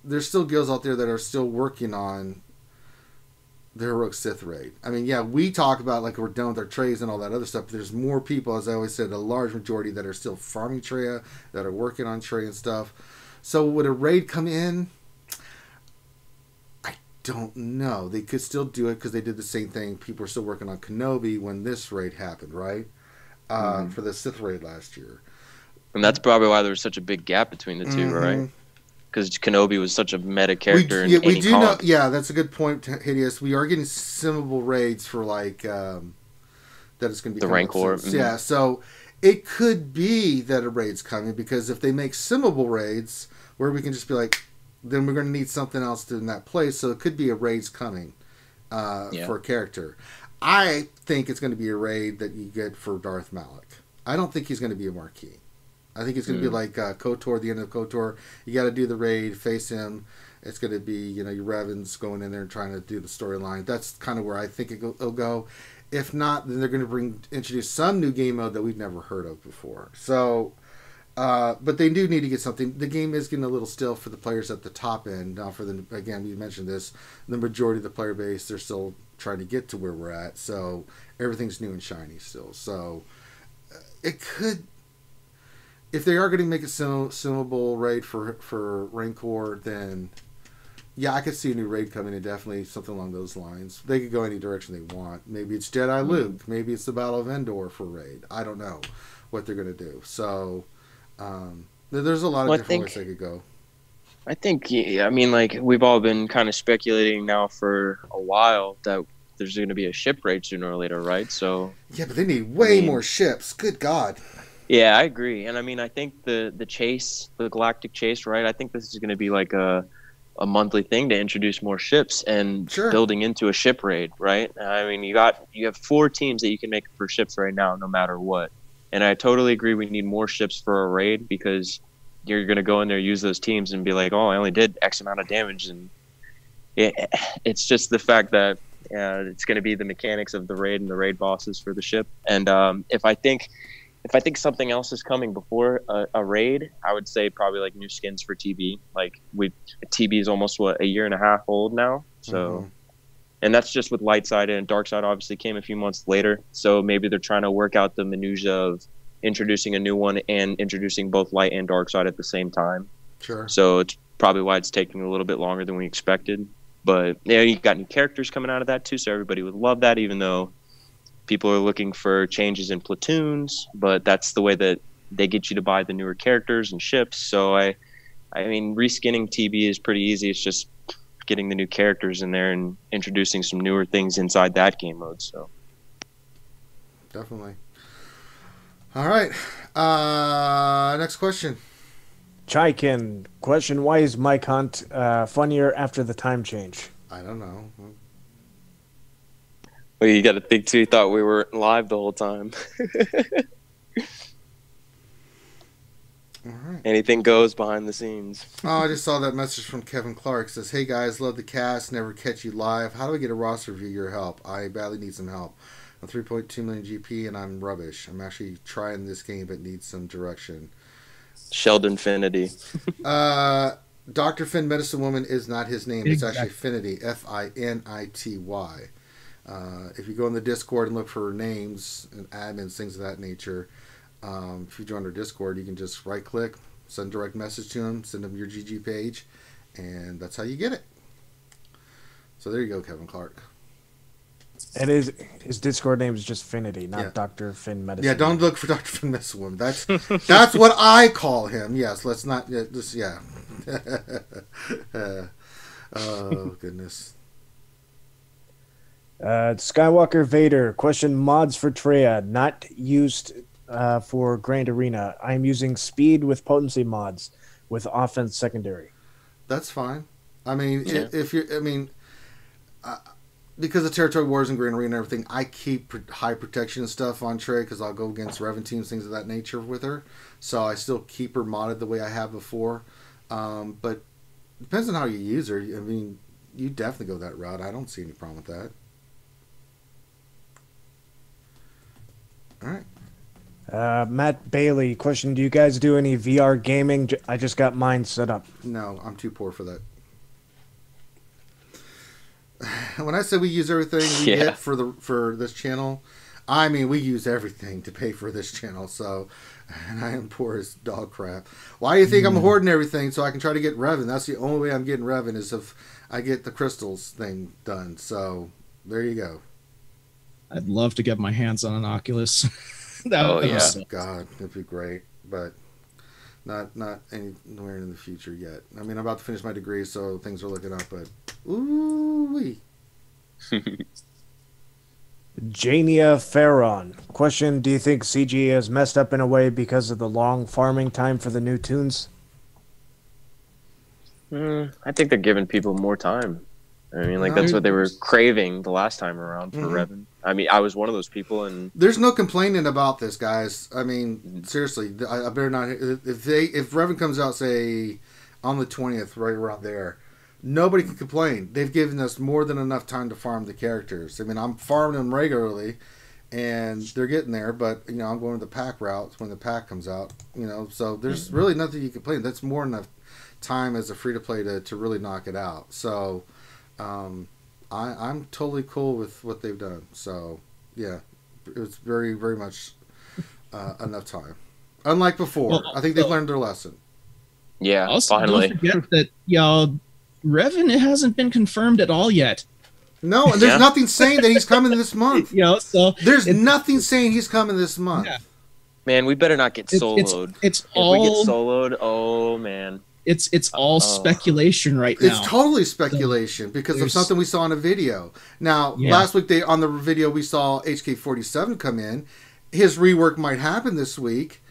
There's still guilds out there that are still working on the Heroic Sith raid. We talk about like we're done with our trays and all that other stuff, but there's more people, as I always said, a large majority that are still farming Treya, that are working on Trey and stuff. So would a raid come in? I don't know. They could still do it because they did the same thing. People were still working on Kenobi when this raid happened, right? For the Sith raid last year. And that's probably why there was such a big gap between the two, right? Because Kenobi was such a meta character. We do know. Yeah, that's a good point, Hideous. We are getting simulable raids for like that. It's going to be the Rancor. Yeah, so it could be that a raid's coming because if they make simulable raids where we can just be like, then we're going to need something else in that place. So it could be a raid's coming for a character. I think it's going to be a raid that you get for Darth Malak. I don't think he's going to be a marquee. I think it's going to be like KOTOR, the end of KOTOR. You got to do the raid, face him. It's going to be, your Revans going in there and trying to do the storyline. That's kind of where I think it'll go. If not, then they're going to introduce some new game mode that we've never heard of before. So, but they do need to get something. The game is getting a little still for the players at the top end. Now, again, you mentioned this, the majority of the player base, they're still trying to get to where we're at. So everything's new and shiny still. So it could... If they are going to make a simulable raid for Rancor, then yeah, I could see a new raid coming in, definitely something along those lines. They could go any direction they want. Maybe it's Jedi Luke. Maybe it's the Battle of Endor for raid. I don't know what they're going to do. So there's a lot of different ways they could go. I think, we've all been kind of speculating now for a while that there's going to be a ship raid sooner or later, right? So yeah, but they need way more ships. Good God. Yeah, I agree. And I think the chase, the galactic chase, right? I think this is going to be like a monthly thing to introduce more ships and building into a ship raid, right? You have 4 teams that you can make for ships right now, no matter what. And I totally agree. We need more ships for a raid because you're going to go in there, use those teams, and be like, oh, I only did X amount of damage, and it's just the fact that it's going to be the mechanics of the raid and the raid bosses for the ship. And if I think something else is coming before a raid, I would say probably like new skins for TB. Like TB is almost a year and a half old now. So, and that's just with light side, and dark side obviously came a few months later. So maybe they're trying to work out the minutia of introducing a new one and introducing both light and dark side at the same time. Sure. So it's probably why it's taking a little bit longer than we expected. But yeah, you got new characters coming out of that too. So everybody would love that, even though people are looking for changes in platoons, but that's the way that they get you to buy the newer characters and ships. So reskinning TB is pretty easy. It's just getting the new characters in there and introducing some newer things inside that game mode. So definitely. All right. Next question. Chaikin, question, why is Mike Hunt funnier after the time change? I don't know. Well, you got to think too. He thought we were live the whole time. All right. Anything goes behind the scenes. Oh, I just saw that message from Kevin Clark. It says, "Hey guys, love the cast. Never catch you live. How do I get a roster review? Your help. I badly need some help. I'm 3.2 million GP and I'm rubbish. I'm actually trying this game but need some direction." Sheldon Finity. Dr. Finn Medicine Woman is not his name. It's actually Finity, Finity. If you go in the Discord and look for names and admins, things of that nature, if you join our Discord, you can just right-click, send a direct message to him, send him your GG page, and that's how you get it. So there you go, Kevin Clark. And his Discord name is just Finity, not Dr. Finn Medicine. Yeah, don't look for Dr. Finn Medicine Woman. That's what I call him. Yes, let's not just oh goodness. Skywalker Vader question: mods for Treya not used for Grand Arena. I am using speed with potency mods with offense secondary. That's fine. I mean, if you're, because of Territory Wars and Grand Arena and everything, I keep high protection and stuff on Trey because I'll go against Revan teams, things of that nature with her. So I still keep her modded the way I have before. But depends on how you use her. I mean, you definitely go that route. I don't see any problem with that. All right. Matt Bailey question: do you guys do any VR gaming? I just got mine set up. No, I'm too poor for that. When I say we use everything we get for this channel, I mean we use everything to pay for this channel. So, and I am poor as dog crap. Why do you think I'm hoarding everything so I can try to get Revan? That's the only way I'm getting Revan is if I get the crystals thing done. So there you go. I'd love to get my hands on an Oculus. Oh God, it'd be great, but not anywhere in the future yet. I mean, I'm about to finish my degree, so things are looking up, but ooh-wee. Jania Farron question: do you think CG has messed up in a way because of the long farming time for the new tunes? I think they're giving people more time. I mean, like that's what they were craving the last time around for Revan. I mean, I was one of those people, and there's no complaining about this, guys. I mean, seriously, I better not. If Revan comes out, say, on the 20th, right around there, nobody can complain. They've given us more than enough time to farm the characters. I mean, I'm farming them regularly, and they're getting there. But I'm going to the pack routes when the pack comes out. So there's really nothing you can complain. That's more than enough time as a free to play to really knock it out. So. I'm totally cool with what they've done. So, yeah, it was very, very much enough time. Unlike before, I think they've learned their lesson. Yeah, also, finally. Don't forget that, Revan hasn't been confirmed at all yet. No, and there's nothing saying that he's coming this month. So there's nothing saying he's coming this month. Yeah. Man, we better not get soloed. If we get soloed, oh man. It's all speculation right now. It's totally speculation because of something we saw in a video. Now, last week on the video we saw HK47 come in. His rework might happen this week,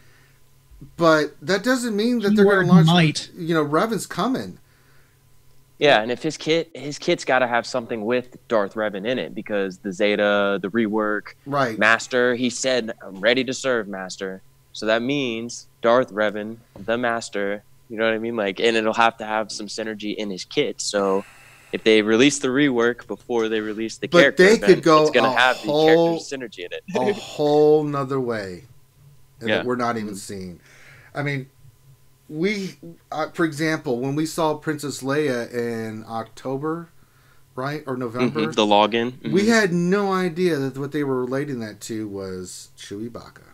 but that doesn't mean that they're going to launch. Revan's coming. Yeah, and if his kit's got to have something with Darth Revan in it because the Zeta, the rework, Master. He said, "I'm ready to serve, Master." So that means Darth Revan, the Master. You know what I mean? Like, and it'll have to have some synergy in his kit. So if they release the rework before they release the character, they could go it's going to have the character's synergy in it. A whole nother way that we're not even seeing. I mean, for example, when we saw Princess Leia in October, right, or November, the login, we had no idea that what they were relating that to was Chewbacca.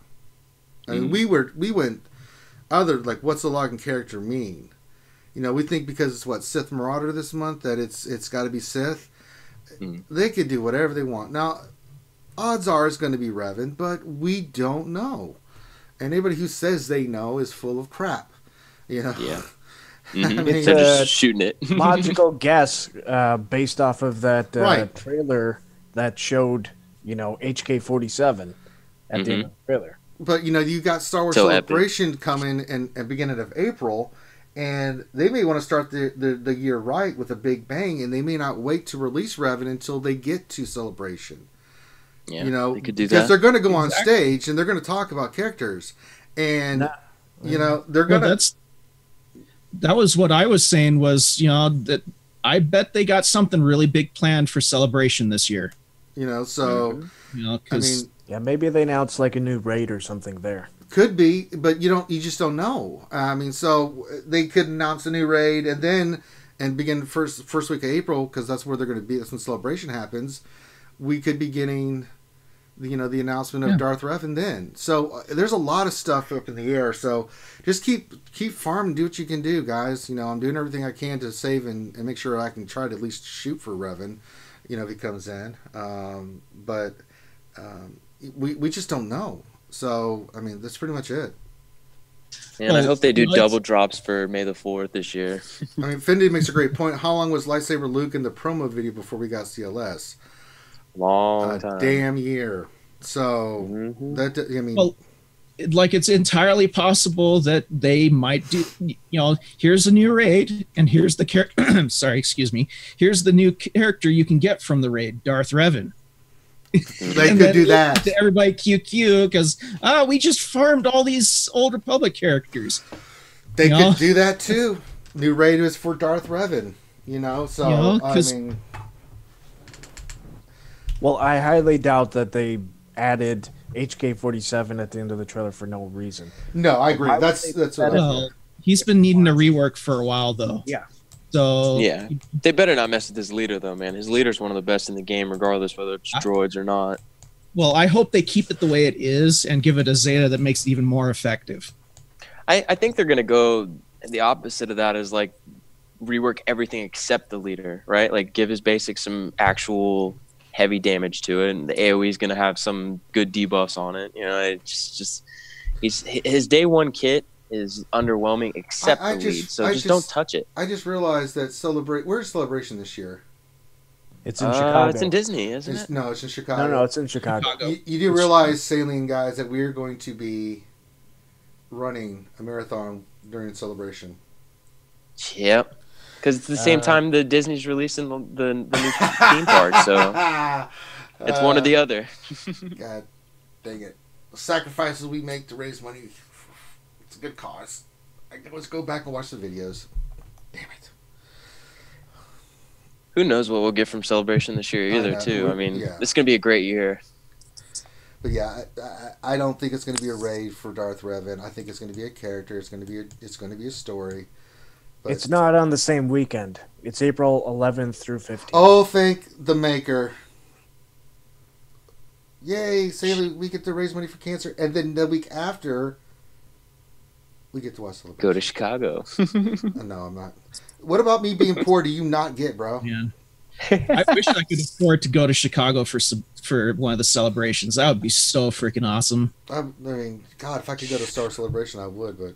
I mean, we went. What's the login character mean? We think because it's Sith Marauder this month that it's got to be Sith. They could do whatever they want. Now, odds are it's going to be Revan, but we don't know. Anybody who says they know is full of crap. Yeah. I mean, they're just shooting it. Logical guess based off of that trailer that showed HK47 at the end of the trailer. But you got Star Wars Celebration coming in at beginning of April, and they may want to start the year right with a big bang, and they may not wait to release Revan until they get to Celebration. Yeah, they could do that because they're going to go on stage and they're going to talk about characters, and they're going to. That was what I was saying was that I bet they got something really big planned for Celebration this year. So because. Yeah, maybe they announced like a new raid or something there. Could be, but you just don't know. I mean, so they could announce a new raid and begin first week of April, because that's where they're going to be. That's when Celebration happens. We could be getting, the announcement of Darth Revan then. So there's a lot of stuff up in the air. So just keep farming, do what you can do, guys. I'm doing everything I can to save and make sure I can try to at least shoot for Revan, if he comes in. But we just don't know. So I mean, that's pretty much it. And I hope they do double drops for May the 4th this year. I mean, Fendi makes a great point. How long was Lightsaber Luke in the promo video before we got CLS? Long time. Damn year. So that, I mean, well, it's entirely possible that they might do. Here's a new raid, and here's the character. Sorry, excuse me. Here's the new character you can get from the raid, Darth Revan. They could do that. Everybody QQ because we just farmed all these Old Republic characters. They could do that too. New raid was for Darth Revan. So I mean, well, I highly doubt that they added HK-47 at the end of the trailer for no reason. No, I agree. That's what he's been needing a rework for a while though. Yeah. So yeah, they better not mess with his leader though, man. His leader's one of the best in the game, regardless whether it's droids or not. Well, I hope they keep it the way it is and give it a Zeta that makes it even more effective. I think they're gonna go the opposite of that, is like rework everything except the leader, right? Like give his basics some actual heavy damage to it, and the AoE is gonna have some good debuffs on it. It's just his day one kit is underwhelming except the lead, so just don't touch it. I just realized that where's Celebration this year? It's in Chicago. It's in Disney, isn't it? No, it's in Chicago. No, it's in Chicago. You do realize, Saline guys, that we're going to be running a marathon during Celebration. Yep, because it's the same time the Disney's releasing the new theme park, so it's one or the other. God dang it. The sacrifices we make to raise money. It's a good cause. Let's go back and watch the videos. Damn it. Who knows what we'll get from Celebration this year either, too. I mean, this is going to be a great year. But yeah, I don't think it's going to be a raid for Darth Revan. I think it's going to be a character. It's going to be a story. But it's not on the same weekend. It's April 11th through 15th. Oh, thank the maker. Yay, say we get to raise money for cancer. And then the week after, we get to watch Celebration. Go to Chicago. No, I'm not. What about me being poor do you not get, bro? Yeah. I wish I could afford to go to Chicago for one of the celebrations. That would be so freaking awesome. I mean, God, if I could go to Star Wars Celebration, I would, but...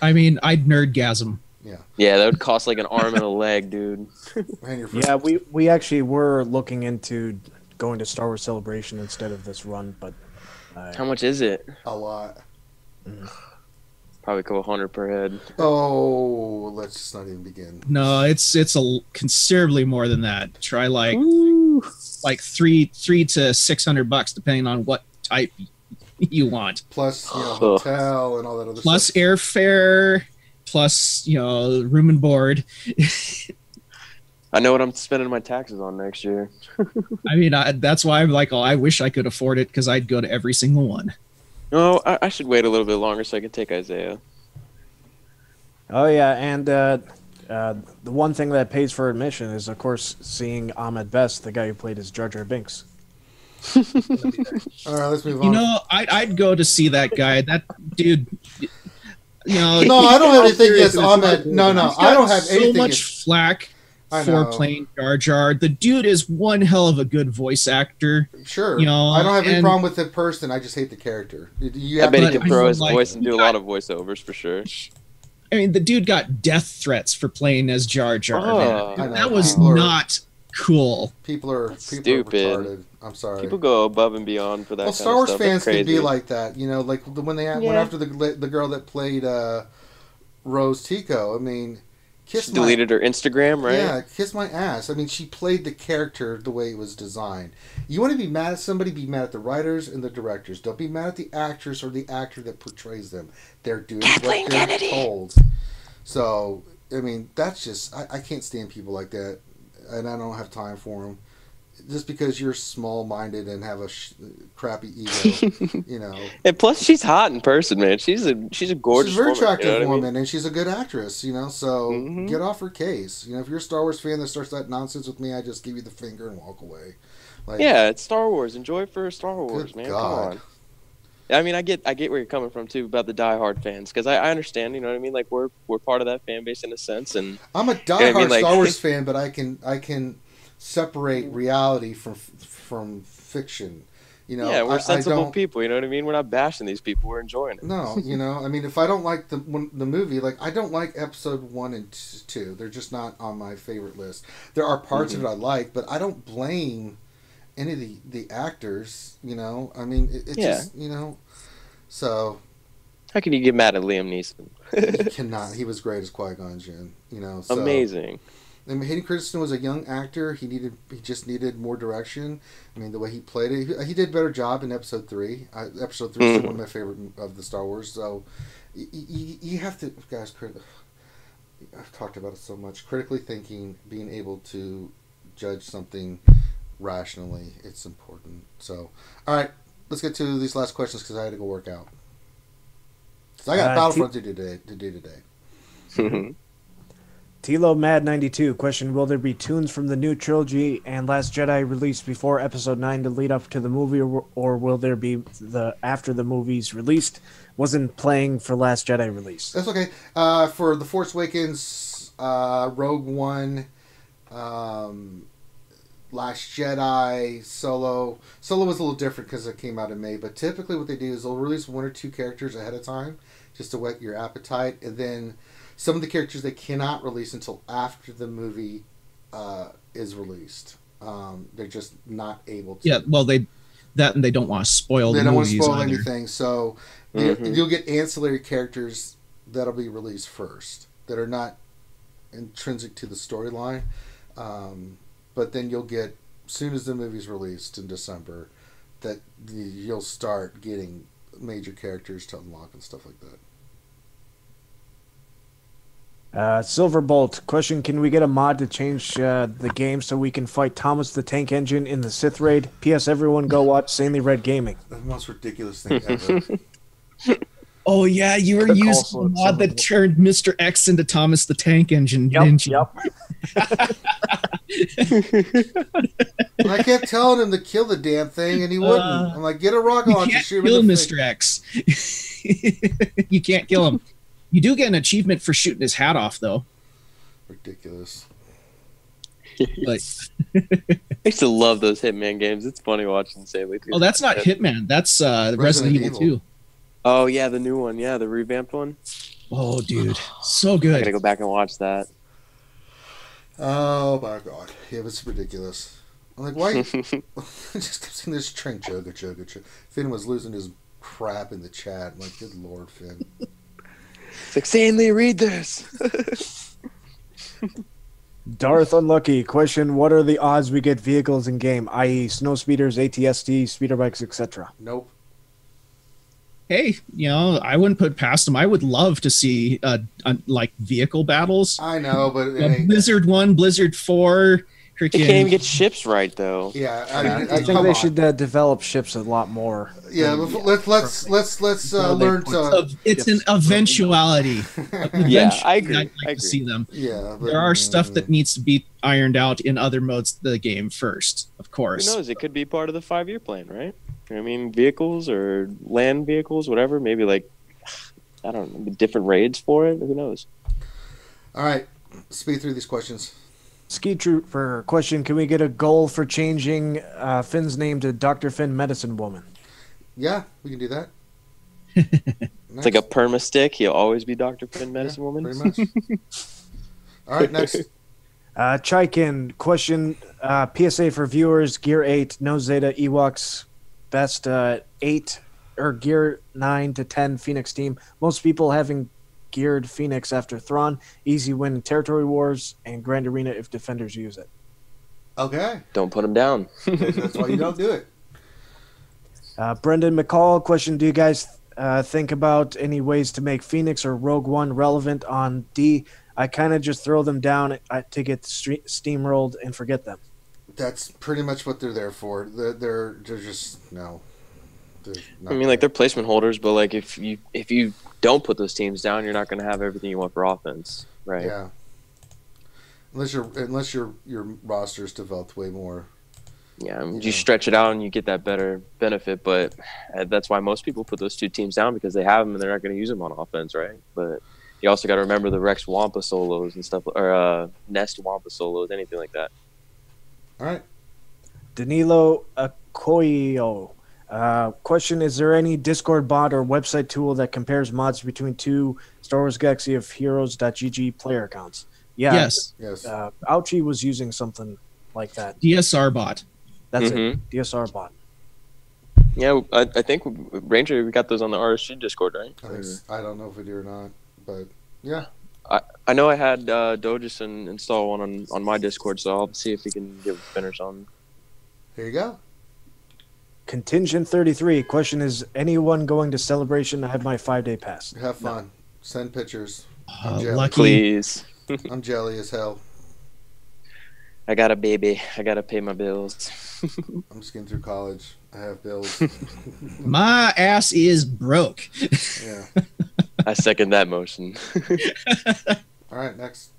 I mean, I'd nerdgasm. Yeah. Yeah, that would cost like an arm and a leg, dude. Man, yeah, we actually were looking into going to Star Wars Celebration instead of this run, but... How much is it? A lot. Probably a couple $100 per head. Oh, let's just not even begin. No, it's a considerably more than that. Try like $300 to $600 depending on what type you want. Plus, hotel and all that other plus stuff. Airfare, plus room and board. I know what I'm spending my taxes on next year. I mean, that's why I'm like, I wish I could afford it because I'd go to every single one. No, I should wait a little bit longer so I can take Isaiah. Oh yeah, and the one thing that pays for admission is, of course, seeing Ahmed Best, the guy who played as Jar Jar Binks. All right, let's move on. I'd go to see that guy. That dude. No, I don't have anything against Ahmed. No, I don't have anything. So much flack for playing Jar Jar. The dude is one hell of a good voice actor. Sure. I don't have any problem with the person. I just hate the character. I bet he can throw his voice and do a lot of voiceovers for sure. I mean, the dude got death threats for playing as Jar Jar. Oh, that was not cool. People are stupid. Retarded. I'm sorry. People go above and beyond for that. Well, Star Wars fans can be like that. Like when they went after the girl that played Rose Tico. I mean, she deleted her Instagram, right? Yeah, kiss my ass. I mean, she played the character the way it was designed. You want to be mad at somebody, be mad at the writers and the directors. Don't be mad at the actress or the actor that portrays them. They're doing what they're told. So, I mean, that's just... I can't stand people like that, and I don't have time for them. just because you're small-minded and have a crappy ego, you know. And plus, she's hot in person, man. She's a gorgeous. She's a very woman, attractive you know woman, I mean? and she's a good actress, you know. So get off her case. You know, if you're a Star Wars fan that starts that nonsense with me, I just give you the finger and walk away. Like, yeah, it's Star Wars. Enjoy it for Star Wars, man. God. Come on. I mean, I get where you're coming from too about the diehard fans, because I understand. You know what I mean? Like we're part of that fan base in a sense, and I'm a diehard you know I mean? Like, Star Wars fan, but I can separate reality from fiction. You know, yeah, we're sensible people. You know what I mean? We're not bashing these people. We're enjoying it. No, you know, I mean, if I don't like the movie, like I don't like episode 1 and 2. They're just not on my favorite list. There are parts of it I like, but I don't blame any of the actors. You know, I mean, it's just, you know, so. How can you get mad at Liam Neeson? He cannot. He was great as Qui-Gon Jinn. You know, so. Amazing. I mean, Hayden Christensen was a young actor. He just needed more direction. I mean, the way he played it, he did a better job in Episode 3. Episode 3 is still one of my favorite of the Star Wars. So, you have to, guys. I've talked about it so much. Critically thinking, being able to judge something rationally, it's important. So, all right, let's get to these last questions because I had to go work out. So I got Battlefront to do today. Tilo Mad 92 question: will there be tunes from the new trilogy and Last Jedi released before Episode 9 to lead up to the movie, or will there be after the movie's released? Wasn't playing for Last Jedi release. That's okay. For The Force Awakens, Rogue One, Last Jedi, Solo. Solo was a little different because it came out in May, but typically what they do is they'll release 1 or 2 characters ahead of time just to whet your appetite, and then some of the characters they cannot release until after the movie is released. They're just not able to. Yeah, well, they don't want to spoil. They don't want to spoil either. anything, so you'll get ancillary characters that'll be released first that are not intrinsic to the storyline. But then you'll get, as soon as the movie's released in December, that you'll start getting major characters to unlock and stuff like that. Silverbolt question: can we get a mod to change the game so we can fight Thomas the Tank Engine in the Sith Raid? P.S. Everyone go watch Sanely Red Gaming. The most ridiculous thing ever. Oh yeah, you were using a mod that turned Mr. X into Thomas the Tank Engine, didn't you? Yep. And I kept telling him to kill the damn thing, and he wouldn't. I'm like, get a rocket You launcher, can't shoot him kill in the Mr. X. You can't kill him. You do get an achievement for shooting his hat off, though. Ridiculous. But I used to love those Hitman games. It's funny watching Saley. oh, that's not Hitman. That's Resident Evil 2. Oh yeah, the new one. Yeah, the revamped one. Oh, dude, so I good. gotta go back and watch that. Oh my god, it was ridiculous. I'm like, why? I just kept seeing this train chugga. Finn was losing his crap in the chat. I'm like, good lord, Finn. It's like, Sanely, read this. Darth Unlucky question: what are the odds we get vehicles in game, i.e., snow speeders, ATST, speeder bikes, etc.? Nope. Hey, I wouldn't put past them. I would love to see like vehicle battles. I know, but Blizzard 1, Blizzard 4. You can't even get ships right though. Yeah, I think they should develop ships a lot lot Yeah, let's learn to. It's an eventuality. Yeah, I agree. I'd like to see them. Yeah, but, there are stuff that needs to be ironed out in other modes of the game first, of course. Who knows? It could be part of the 5-year plan, right? I mean, vehicles or land vehicles, whatever. Maybe like, I don't know, different raids for it. Who knows? All right, speed through these questions. Ski Trooper question: can we get a goal for changing Finn's name to Dr. Finn Medicine Woman? Yeah, we can do that. It's like a perma stick. He'll always be Dr. Finn Medicine Woman. Pretty much. All right, next. Chaikin question: PSA for viewers, Gear 8, no Zeta, Ewoks, best 8 or Gear 9 to 10 Phoenix team. Most people having geared Phoenix after Thrawn. Easy win in Territory Wars and Grand Arena if defenders use it. Okay. Don't put him down. That's why you don't do it. Brendan McCall question: do you guys think about any ways to make Phoenix or Rogue One relevant on D? I kind of just throw them down to get steamrolled and forget them. That's pretty much what they're there for. They're just no. I mean, like, they're placement holders, but like if you don't put those teams down, you're not going to have everything you want for offense, right? Yeah. Unless your roster's developed way more. Yeah, you stretch it out and you get that better benefit, but that's why most people put those two teams down, because they have them and they're not going to use them on offense, right? But you also got to remember the Rex Wampa solos and stuff, or Nest Wampa solos, anything like that. All right. Danilo Acoyo. Question: is there any Discord bot or website tool that compares mods between two Star Wars Galaxy of Heroes.gg player accounts? Yeah. Yes. Ouchie was using something like that. DSR bot. That's it. DSR bot. Yeah, I think Ranger, we got those on the RSG Discord, right? I don't know if we do or not, but yeah. I know I had Dojison install one on my Discord, so I'll see if we can give spinners on. Here you go. Contingent 33. Question: is anyone going to Celebration? I have my 5-day pass. Have fun. No. Send pictures. Lucky. Please. I'm jelly as hell. I got a baby. I got to pay my bills. I'm just getting through college. I have bills. My ass is broke. Yeah. I second that motion. All right, next.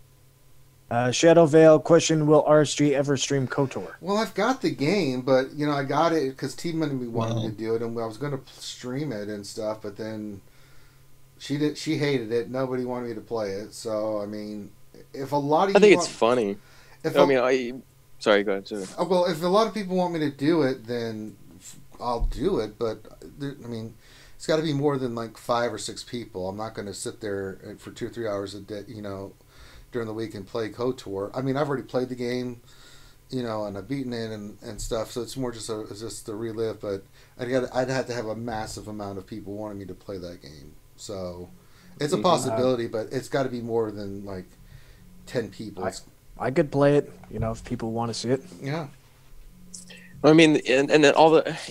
Shadow Veil. Question: will RSG ever stream KOTOR? Well, I've got the game, but I got it because Team Money wanted me to do it, and I was going to stream it and stuff, but then she hated it. Nobody wanted me to play it. So I mean, if a lot of you, I think it's funny. Sorry, go ahead. Sorry. Well, if a lot of people want me to do it, then I'll do it. But I mean, it's got to be more than like 5 or 6 people. I'm not going to sit there for 2 or 3 hours a day, during the week and play KOTOR. I mean, I've already played the game, and I've beaten it and stuff. So it's more just a relive. But I'd have to have a massive amount of people wanting me to play that game. So it's a possibility, but it's got to be more than like 10 people. I could play it, if people want to see it. Yeah. I mean, and then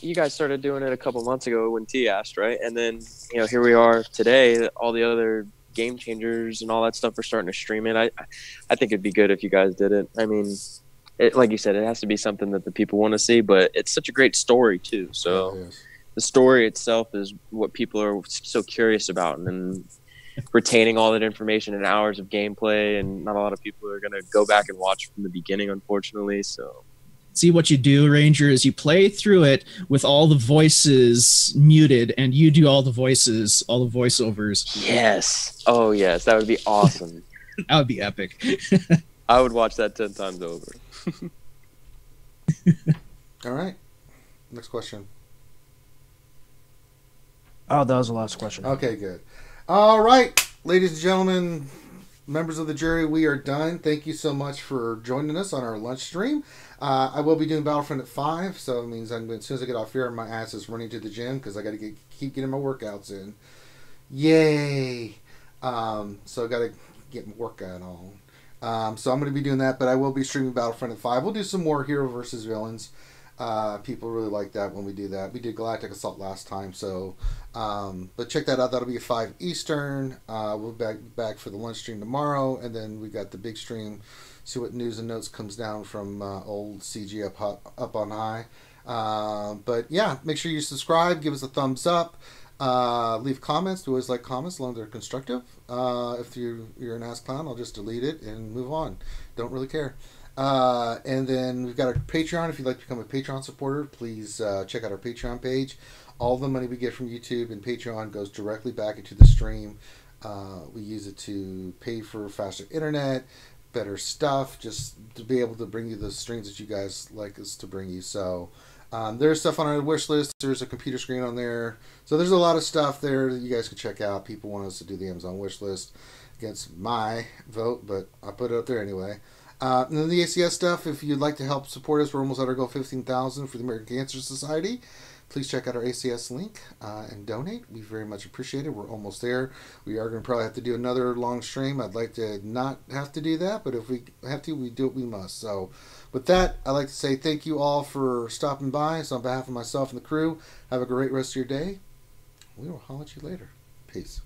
you guys started doing it a couple months ago when T asked, right? And then, here we are today, all the other game changers and all that stuff are starting to stream it. I think it'd be good if you guys did it. I mean, like you said, it has to be something that the people want to see, but it's such a great story too. So the story itself is what people are so curious about, and then retaining all that information and hours of gameplay, and not a lot of people are going to go back and watch from the beginning, unfortunately. So see, what you do, Ranger, is you play through it with all the voices muted, and you do all the voices, all the voiceovers. Yes. Oh yes, that would be awesome. That would be epic. I would watch that 10 times over. All right, next question. Oh, that was the last question. Okay, good. All right, ladies and gentlemen, members of the jury, we are done. Thank you so much for joining us on our lunch stream. I will be doing Battlefront at 5, so it means as soon as I get off here, my ass is running to the gym because I got to keep getting my workouts in. Yay! So I got to get my workout on. So I'm going to be doing that, but I will be streaming Battlefront at 5. We'll do some more hero versus villains. People really like that when we do that. We did Galactic Assault last time, so but check that out. That'll be at 5 Eastern. We'll be back for the lunch stream tomorrow, and then we got the big stream. See what news and notes comes down from old CG up on high. But yeah, make sure you subscribe, give us a thumbs up, leave comments. We always like comments, as long as they're constructive. If you're an ass clown, I'll just delete it and move on. Don't really care. And then we've got our Patreon. If you'd like to become a Patreon supporter, please check out our Patreon page. All the money we get from YouTube and Patreon goes directly back into the stream. We use it to pay for faster internet, better stuff, just to be able to bring you the streams that you guys like us to bring you. So there's stuff on our wish list. There's a computer screen on there. So there's a lot of stuff there that you guys can check out. People want us to do the Amazon wish list against my vote, but I put it up there anyway. And then the ACS stuff, if you'd like to help support us, we're almost at our goal 15,000 for the American Cancer Society. Please check out our ACS link and donate. We very much appreciate it. We're almost there. We are going to probably have to do another long stream. I'd like to not have to do that, but if we have to, we do what we must. So with that, I'd like to say thank you all for stopping by. So on behalf of myself and the crew, have a great rest of your day. We will holler at you later. Peace.